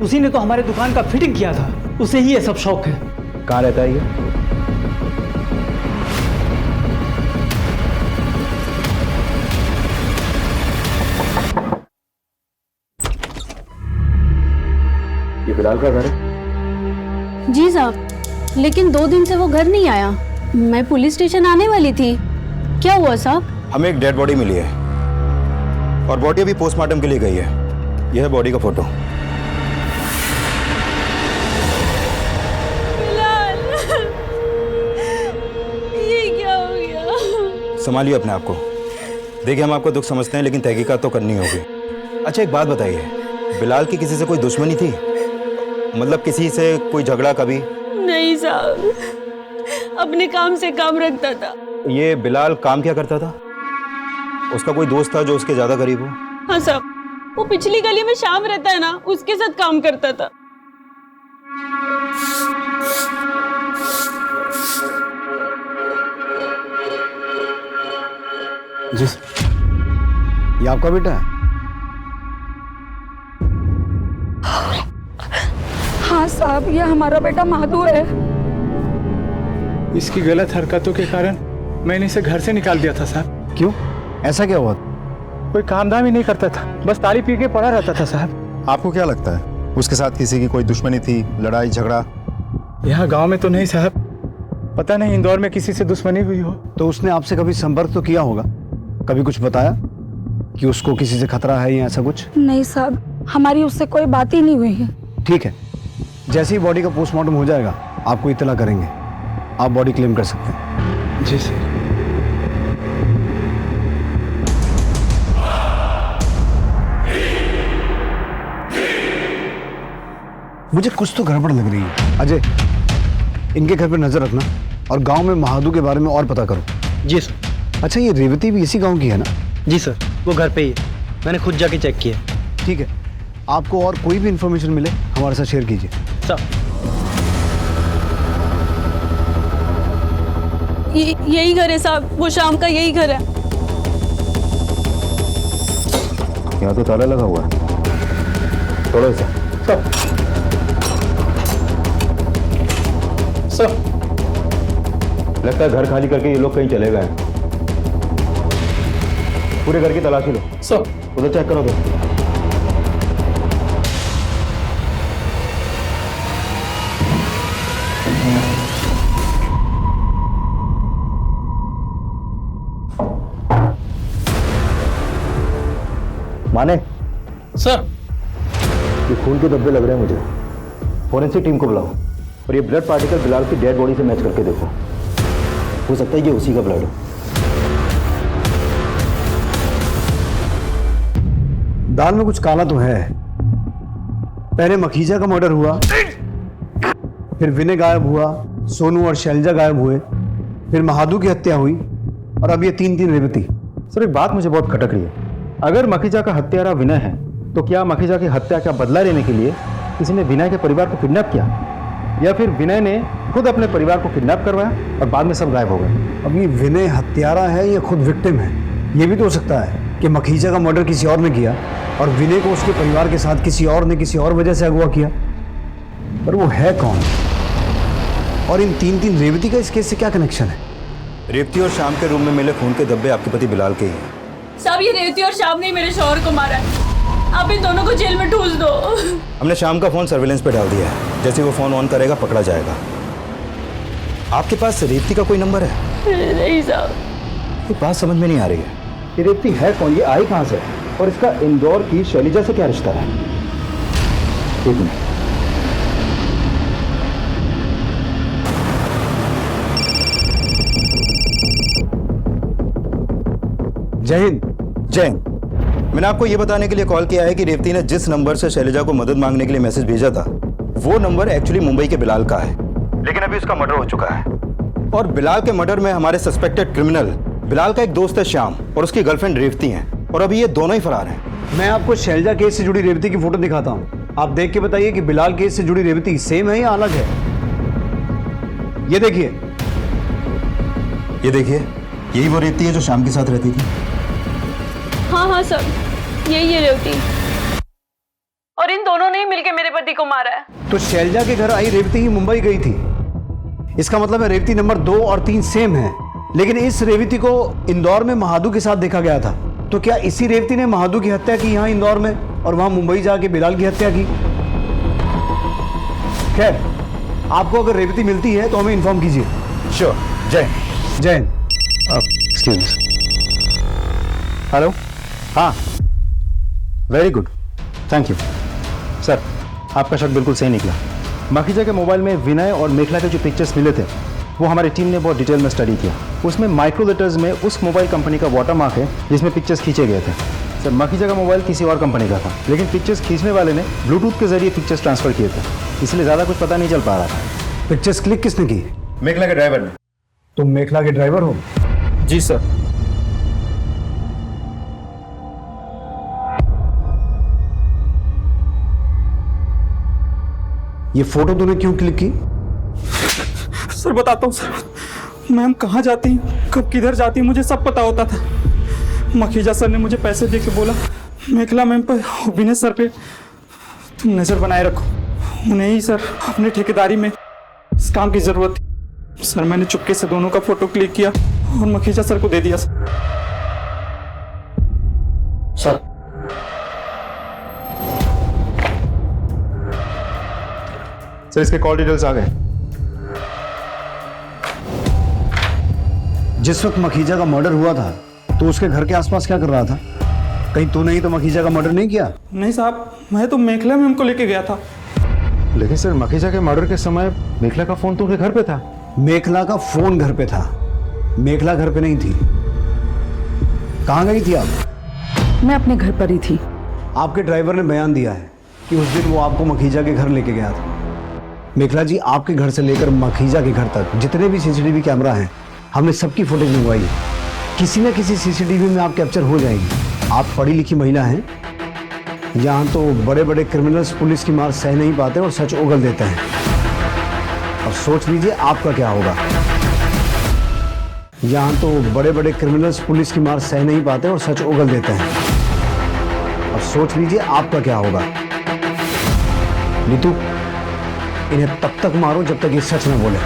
उसी ने तो हमारे दुकान का फिटिंग किया था, उसे ही ये सब शौक है। कहाँ रहता है ये बिलाल का घर है? जी साहब, लेकिन 2 दिन से वो घर नहीं आया। मैं पुलिस स्टेशन आने वाली थी। क्या हुआ साहब? हमें एक डेड बॉडी मिली है और बॉडी अभी पोस्टमार्टम के लिए गई है। यह है बॉडी का फोटो। बिलाल, ये क्या हो गया? संभालिए अपने आप को। देखिए, हम आपका दुख समझते हैं लेकिन तहकीकात तो करनी होगी। अच्छा एक बात बताइए, बिलाल की किसी से कोई दुश्मनी थी? मतलब किसी से कोई झगड़ा कभी? नहीं साहब, अपने काम से काम रखता था। ये बिलाल काम क्या करता था? उसका कोई दोस्त था जो उसके ज्यादा करीब हो? हाँ साहब, वो पिछली गली में शाम रहता है ना, उसके साथ काम करता था। जी ये आपका बेटा है? हाँ साहब, ये हमारा बेटा माधु है। इसकी गलत हरकतों के कारण मैंने इसे घर से निकाल दिया था साहब। क्यों, ऐसा क्या हुआ? कोई काम धाम ही नहीं करता था, बस ताली पी के पड़ा रहता था साहब। आपको क्या लगता है उसके साथ किसी की कोई दुश्मनी थी, लड़ाई झगड़ा? यहाँ गांव में तो नहीं साहब, पता नहीं इंदौर में किसी से दुश्मनी हुई हो। तो उसने आपसे कभी संपर्क तो किया होगा, कभी कुछ बताया कि उसको किसी से खतरा है या ऐसा कुछ? नहीं साहब, हमारी उससे कोई बात ही नहीं हुई है। ठीक है, जैसे ही बॉडी का पोस्टमार्टम हो जाएगा आपको इत्तला करेंगे, आप बॉडी क्लेम कर सकते हैं। जी सर। मुझे कुछ तो गड़बड़ लग रही है। अजय, इनके घर पर नजर रखना और गांव में महादू के बारे में और पता करो। जी सर। अच्छा, ये रेवती भी इसी गांव की है ना? जी सर, वो घर पे ही है, मैंने खुद जाके चेक किया। ठीक है, आपको और कोई भी इंफॉर्मेशन मिले हमारे साथ शेयर कीजिए। सर। यही घर है साहब, वो शाम का यही घर है। यहाँ तो ताला लगा हुआ है, थोड़ा सा। सर, लगता है घर खाली करके ये लोग कहीं चले गए हैं। पूरे घर की तलाशी लो। सर। उधर चेक करो तो। माने सर, ये खून के धब्बे लग रहे हैं मुझे। फोरेंसिक टीम को बुलाओ और ये ब्लड पार्टिकल बिलाल की डेड बॉडी से मैच करके देखो, हो सकता है ये उसी का ब्लड हो। दाल में कुछ काला तो है। पहले मखीजा का मर्डर हुआ, फिर विनय गायब हुआ, सोनू और शैलजा गायब हुए, फिर महादू की हत्या हुई और अब ये तीन रेवती। सर, एक बात मुझे बहुत खटक रही है। अगर मखीजा का हत्यारा विनय है तो क्या मखीजा की हत्या का बदला लेने के लिए किसी ने विनय के परिवार को किडनैप किया, या फिर विनय ने खुद अपने परिवार को किडनैप करवाया और बाद में सब गायब हो गए? अब ये विनय हत्यारा है या खुद विक्टिम है? ये भी तो हो सकता है कि मखीजा का मर्डर किसी और ने किया और विनय को उसके परिवार के साथ किसी और ने किसी और वजह से अगवा किया। पर वो है कौन? और इन तीन रेवती का इस केस से क्या कनेक्शन है? रेवती और शाम के रूम में मिले खून के धब्बे आपके पति बिलाल के ही हैं। साहब, ये रेवती और शाम ने मेरे शौहर को मारा है, आप इन दोनों को जेल में ठूस दो। हमने शाम का फोन सर्विलेंस पे डाल दिया है, जैसे वो फोन ऑन करेगा पकड़ा जाएगा। आपके पास रेवती का कोई नंबर है? नहीं साहब। ये बात समझ में नहीं आ रही है, ये रेवती है कौन, ये आई कहाँ से और इसका इंदौर की शैलजा से क्या रिश्ता है? एक मिनट। जय हिंद। जय हिंद। मैंने आपको यह बताने के लिए कॉल किया है कि रेवती ने जिस नंबर से शैलजा को मदद मांगने के लिए मैसेज भेजा था, वो नंबर एक्चुअली मुंबई के बिलाल का है, लेकिन अभी उसका मर्डर हो चुका है। और बिलाल के मर्डर में हमारे सस्पेक्टेड क्रिमिनल बिलाल का एक दोस्त है श्याम और उसकी गर्लफ्रेंड रेवती है, और अभी ये दोनों ही फरार हैं। मैं आपको शैलजा केस से जुड़ी रेवती की फोटो दिखाता हूँ, आप देख के बताइए कि बिलाल केस से जुड़ी रेवती सेम है या अलग है। ये देखिए, ये देखिए, यही वो रेवती है जो शाम के साथ रहती थी। हाँ सर, यही है रेवती, और इन दोनों ने ही मिलकर मेरे पति को मारा है। तो शैलजा के घर आई रेवती ही मुंबई गई थी, इसका मतलब है रेवती नंबर 2 और 3 सेम है, लेकिन इस रेवती को इंदौर में महादू के साथ देखा गया था। तो क्या इसी रेवती ने महादू की हत्या की यहाँ इंदौर में और वहां मुंबई जाके बिलाल की हत्या की? खैर, आपको अगर रेवती मिलती है तो हमें इन्फॉर्म कीजिए। श्योर। जय जय हिंद। Excuse me. हेलो। हाँ, very good, thank you. Sir, आपका शक बिल्कुल सही निकला। मखीजा के मोबाइल में विनय और मेखला के जो पिक्चर्स मिले थे, वो हमारी टीम ने बहुत डिटेल में स्टडी किया। उसमें माइक्रो लेटर्स में उस मोबाइल कंपनी का वाटरमार्क है जिसमें पिक्चर्स खींचे गए थे। सर, मखीजा का मोबाइल किसी और कंपनी का था, लेकिन पिक्चर्स खींचने वाले ने ब्लूटूथ के जरिए पिक्चर्स ट्रांसफर किए थे, इसलिए ज़्यादा कुछ पता नहीं चल पा रहा था। पिक्चर्स क्लिक किसने की? मेखला के ड्राइवर ने। तुम मेखला के ड्राइवर हो? जी सर। ये फोटो तूने क्यों क्लिक की? सर बताता हूँ सर, मैम कहाँ जाती कब किधर जाती मुझे सब पता होता था। मखीजा सर ने मुझे पैसे दे के बोला मेखला मैम पर विनय सर पे तुम नज़र बनाए रखो, उन्हें ही सर अपने ठेकेदारी में इस काम की ज़रूरत थी। सर मैंने चुपके से दोनों का फोटो क्लिक किया और मखीजा सर को दे दिया। सर सर इसके कॉल डिटेल्स आ गए। जिस वक्त मखीजा का मर्डर हुआ था तो उसके घर के आसपास क्या कर रहा था? कहीं तूने ही तो मखीजा का मर्डर नहीं किया? नहीं साहब, मैं तो मेखला मैम को लेके गया था। लेकिन सर मखीजा के मर्डर के समय मेखला का फोन तो उनके घर पे था। मेखला का फोन घर पे था, मेखला घर पे नहीं थी। कहाँ गई थी आप? मैं अपने घर पर ही थी। आपके ड्राइवर ने बयान दिया है कि उस दिन वो आपको मखीजा के घर लेके गया था। मेखला जी, आपके घर से लेकर मखीजा के घर तक जितने भी सीसीटीवी कैमरा हैं हमने सबकी फुटेज मंगवाई है। किसी न किसी सीसीटीवी में आप कैप्चर हो जाएंगी। आप पढ़ी लिखी महिला हैं। यहाँ तो बड़े बड़े क्रिमिनल्स पुलिस की मार सह नहीं पाते और सच उगल देते हैं। और सोच लीजिए आपका क्या होगा। यहाँ तो बड़े बड़े क्रिमिनल्स पुलिस की मार सह नहीं पाते और सच उगल देते हैं। और सोच लीजिए आपका क्या होगा। नीतू, इन्हें तब तक मारो जब तक ये सच न बोले।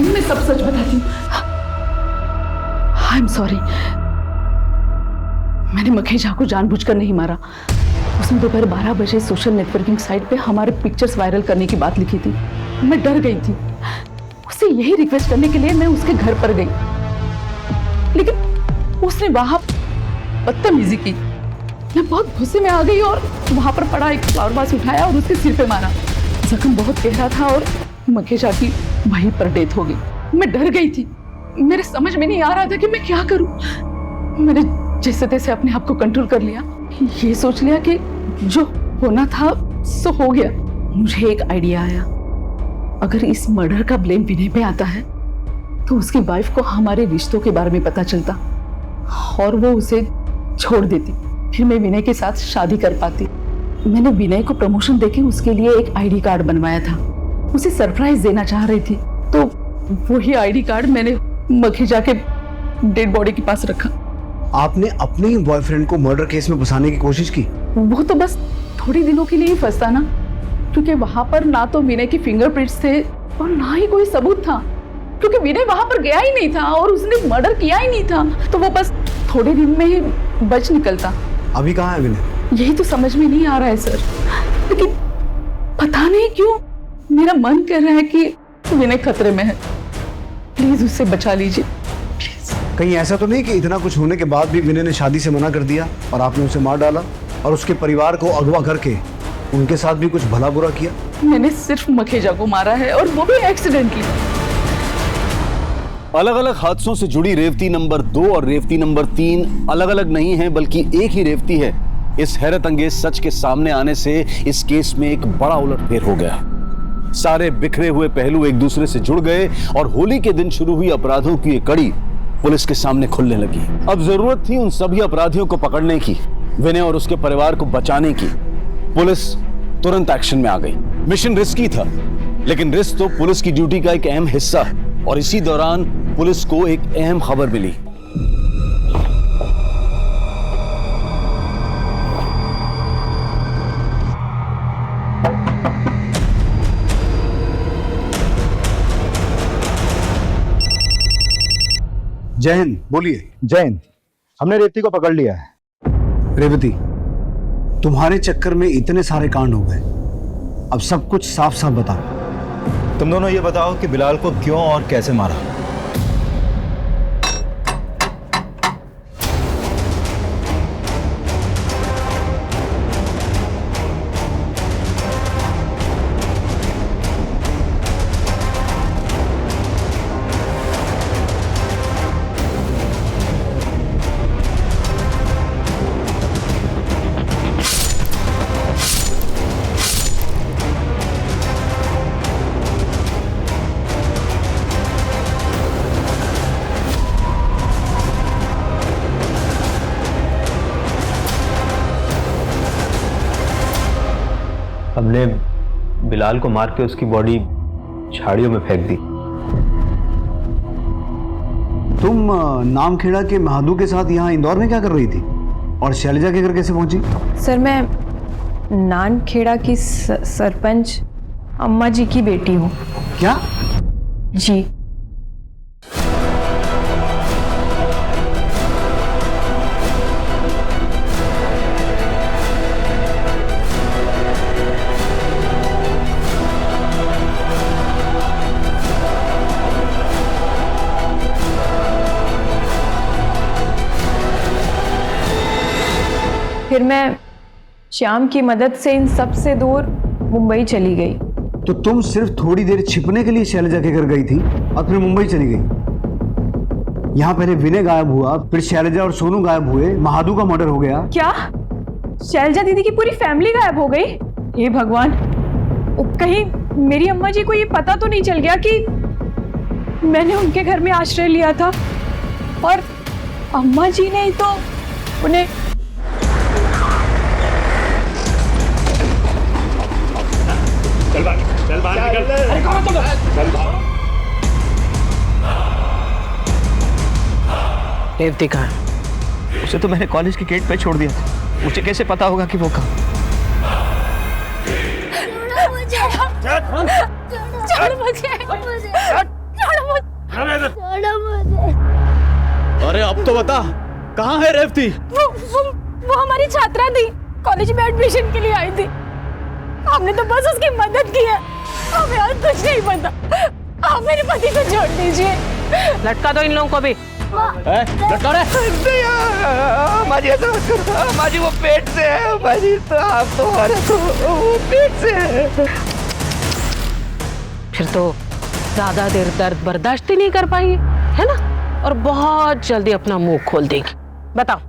मैं सब सच बताती हूँ। I am sorry. मैंने मखीजा को जानबूझकर नहीं मारा। उसने दोपहर 12 बजे सोशल नेटवर्किंग साइट पे हमारे पिक्चर्स वायरल करने की बात लिखी थी। मैं डर गई थी। उससे यही रिक्वेस्ट करने के लिए मैं उसके घर पर गई, लेकिन उसने वहां बदतमीजी की। मैं बहुत गुस्से में आ गई और वहां पर पड़ा एक फ्लावर वास उठाया और उसके सिर पे मारा। जख्म बहुत गहरा था और मखीजा की वहीं पर डेथ हो गई। मैं डर गई थी। मेरे समझ में नहीं आ रहा था कि मैं क्या करूं। मैंने जैसे तैसे अपने आप को कंट्रोल कर लिया। ये सोच लिया कि जो होना था सो हो गया। मुझे एक आइडिया आया, अगर इस मर्डर का ब्लेम विनय पे आता है तो उसकी वाइफ को हमारे रिश्तों के बारे में पता चलता और वो उसे छोड़ देती। फिर मैं विनय के साथ शादी कर पाती। मैंने विनय को प्रमोशन देके उसके लिए एक आईडी कार्ड बनवाया था। उसे सरप्राइज देना चाह रही थी, तो वही आईडी कार्ड मैंने मखीजा के डेड बॉडी के पास रखा। आपने अपने ही बॉयफ्रेंड को मर्डर केस में फंसाने की कोशिश की? वो तो बस थोड़ी दिनों के लिए ही फंसता ना, क्योंकि वहां पर ना तो विनय के फिंगरप्रिंट्स थे और ना ही कोई सबूत था, क्योंकि विनय वहां पर गया ही नहीं था और उसने मर्डर किया ही नहीं था। तो वो बस थोड़े दिन में ही बच निकलता। अभी कहाँ है विनय? यही तो समझ में नहीं आ रहा है सर, लेकिन पता नहीं क्यों मेरा मन कर रहा है कि विनय खतरे में है। प्लीज उसे बचा लीजिए। कहीं ऐसा तो नहीं कि इतना कुछ होने के बाद भी विनय ने शादी से मना कर दिया और आपने उसे मार डाला और उसके परिवार को अगवा करके उनके साथ भी कुछ भला बुरा किया? मैंने सिर्फ मखीजा को मारा है और वो भी एक्सीडेंटली। अलग अलग हादसों से जुड़ी रेवती नंबर 2 और रेवती नंबर 3 अलग अलग नहीं है, बल्कि एक ही रेवती है। इस हैरत अंगेज सच के सामने आने से इस केस में एक बड़ा उलटफेर हो गया। सारे बिखरे हुए पहलू एक दूसरे से जुड़ गए और होली के दिन शुरू हुई अपराधों की एक कड़ी पुलिस के सामने खुलने लगी। अब जरूरत थी उन सभी अपराधियों को पकड़ने की, विनय और उसके परिवार को बचाने की। पुलिस तुरंत एक्शन में आ गई। मिशन रिस्की था, लेकिन रिस्क तो पुलिस की ड्यूटी का एक अहम हिस्सा है। और इसी दौरान पुलिस को एक अहम खबर मिली। जय हिंद। बोलिए। जय हिंद। हमने रेवती को पकड़ लिया है। रेवती, तुम्हारे चक्कर में इतने सारे कांड हो गए, अब सब कुछ साफ साफ बताओ। तुम दोनों ये बताओ कि बिलाल को क्यों और कैसे मारा? हमने बिलाल को मार के उसकी बॉडी झाड़ियों में फेंक दी। तुम नामखेड़ा के महादू के साथ यहाँ इंदौर में क्या कर रही थी और शैलजा के घर कैसे पहुंची? सर मैं नानखेड़ा की सरपंच अम्मा जी की बेटी हूँ। क्या? जी। फिर मैं श्याम की मदद से इन सब से दूर मुंबई चली गई। तो तुम सिर्फ थोड़ी देर छिपने के लिए शैलजा के घर गई थी और फिर मुंबई चली गई। यहाँ पहले विनय गायब हुआ, फिर शैलजा और सोनू गायब हुए, महादू का मर्डर हो गया। क्या शैलजा दीदी की पूरी फैमिली गायब हो गई? हे भगवान, कहीं मेरी अम्मा जी को ये पता तो नहीं चल गया कि मैंने उनके घर में आश्रय लिया था और अम्मा जी ने ही तो उन्हें चल बाहर निकल। अरे कौन तो चल बाहर। रेवती कहाँ है? उसे तो मैंने कॉलेज के गेट पे छोड़ दिया था। मुझे कैसे पता होगा कि वो कहाँ? अरे अब तो बता, कहाँ है रेवती? वो हमारी छात्रा थी, कॉलेज में एडमिशन के लिए आई थी। हमने तो बस उसकी मदद की है, हमें और कुछ नहीं पता। आप मेरे पति को छोड़ दीजिए। लटका दो इन लोगों को भी। लटका रहे? माजी ऐसा मत करो। माजी वो पेट से है। माजी तो आप तो वो पेट से है। फिर तो ज्यादा देर दर्द बर्दाश्त ही नहीं कर पाएंगे, है ना? और बहुत जल्दी अपना मुंह खोल देंगे। बताओ,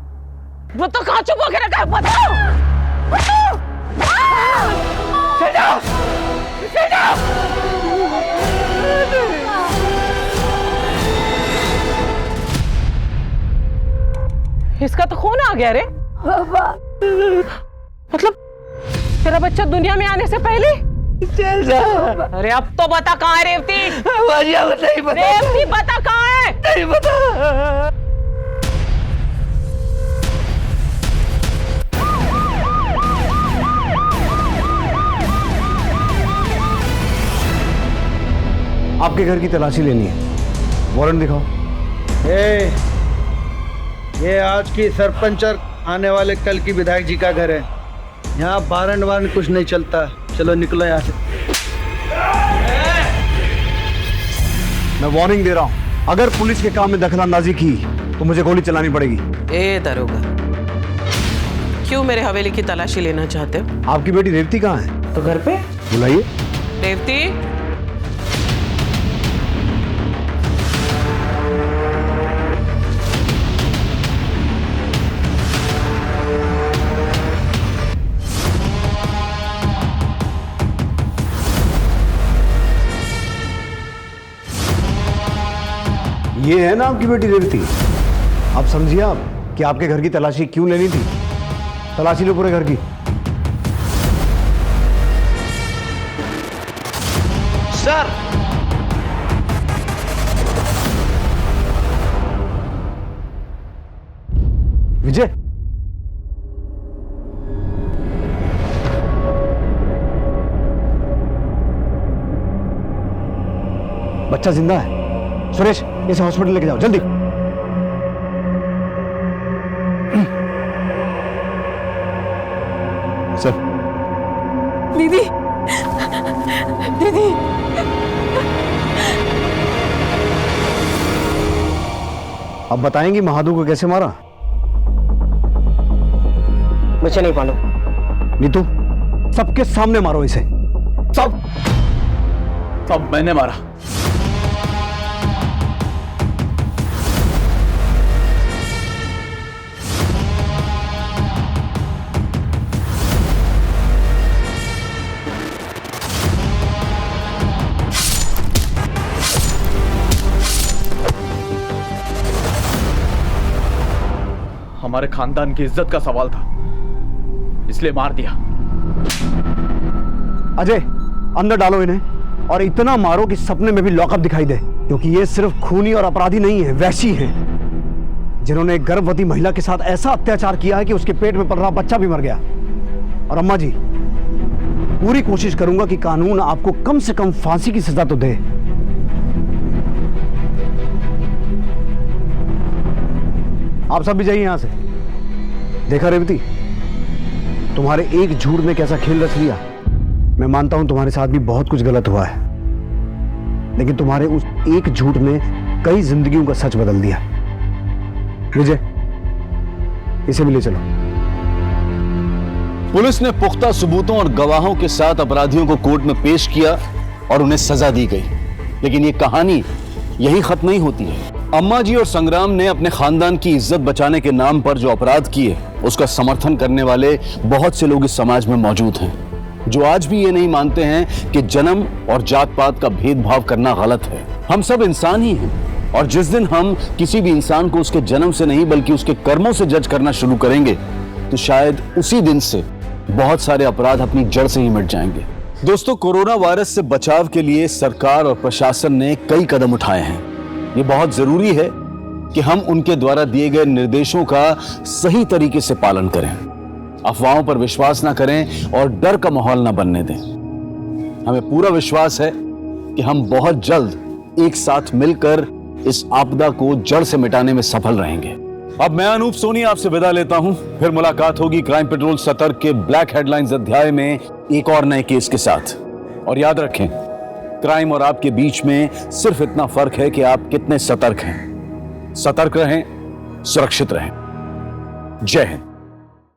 वो तो कहाँ चुप होकर रखा है? बताओ, बताओ। इसका तो खून आ गया रे। मतलब तेरा बच्चा दुनिया में आने से पहले चल जा। अरे अब तो बता कहाँ है रेवती? नहीं पता। रेवती बता कहाँ है? नहीं पता। आपके घर की तलाशी लेनी है, वारंट दिखाओ। ये आज की सरपंच और आने वाले कल की विधायक जी का घर है। यहाँ वारंट कुछ नहीं चलता। चलो निकलो यहाँ से। मैं वार्निंग दे रहा हूँ, अगर पुलिस के काम में दखलंदाजी की तो मुझे गोली चलानी पड़ेगी। ए दरोगा, क्यों मेरे हवेली की तलाशी लेना चाहते हो? आपकी बेटी रेवती कहाँ है? तो घर पे। बुलाइए। रेवती, ये है ना आपकी बेटी रेवती? आप समझिए आप कि आपके घर की तलाशी क्यों लेनी थी। तलाशी लो पूरे घर की। सर, विजय, बच्चा जिंदा है। सुरेश, इसे हॉस्पिटल लेके जाओ जल्दी। सर। दीदी, दीदी। अब बताएंगी महादू को कैसे मारा? मुझे नहीं मालूम। नीतू, सबके सामने मारो इसे। सब मैंने मारा। हमारे खानदान की इज्जत का सवाल था, इसलिए मार दिया। अजय, अंदर डालो इन्हें और इतना मारो कि सपने में भी लॉकअप दिखाई दे, क्योंकि ये सिर्फ खूनी और अपराधी नहीं है, वैसी है जिन्होंने एक गर्भवती महिला के साथ ऐसा अत्याचार किया है कि उसके पेट में पल रहा बच्चा भी मर गया। और अम्मा जी, पूरी कोशिश करूंगा कि कानून आपको कम से कम फांसी की सजा तो दे। आप सब भी जाइए यहां से। देखा रेवती, तुम्हारे एक झूठ ने कैसा खेल रच लिया। मैं मानता हूं तुम्हारे साथ भी बहुत कुछ गलत हुआ है, लेकिन तुम्हारे उस एक झूठ ने कई जिंदगियों का सच बदल दिया। विजय, इसे भी ले चलो। पुलिस ने पुख्ता सबूतों और गवाहों के साथ अपराधियों को कोर्ट में पेश किया और उन्हें सजा दी गई। लेकिन ये कहानी यही खत्म नहीं होती है। अम्मा जी और संग्राम ने अपने खानदान की इज्जत बचाने के नाम पर जो अपराध किए, उसका समर्थन करने वाले बहुत से लोग इस समाज में मौजूद हैं, जो आज भी ये नहीं मानते हैं कि जन्म और जात पात का भेदभाव करना गलत है। हम सब इंसान ही हैं, और जिस दिन हम किसी भी इंसान को उसके जन्म से नहीं बल्कि उसके कर्मों से जज करना शुरू करेंगे, तो शायद उसी दिन से बहुत सारे अपराध अपनी जड़ से ही मिट जाएंगे। दोस्तों, कोरोना वायरस से बचाव के लिए सरकार और प्रशासन ने कई कदम उठाए हैं। ये बहुत जरूरी है कि हम उनके द्वारा दिए गए निर्देशों का सही तरीके से पालन करें, अफवाहों पर विश्वास ना करें और डर का माहौल ना बनने दें। हमें पूरा विश्वास है कि हम बहुत जल्द एक साथ मिलकर इस आपदा को जड़ से मिटाने में सफल रहेंगे। अब मैं अनूप सोनी आपसे विदा लेता हूं। फिर मुलाकात होगी क्राइम पेट्रोल सतर्क के ब्लैक हेडलाइंस अध्याय में एक और नए केस के साथ। और याद रखें, क्राइम और आपके बीच में सिर्फ इतना फर्क है कि आप कितने सतर्क हैं। सतर्क रहें, सुरक्षित रहें। जय हिंद।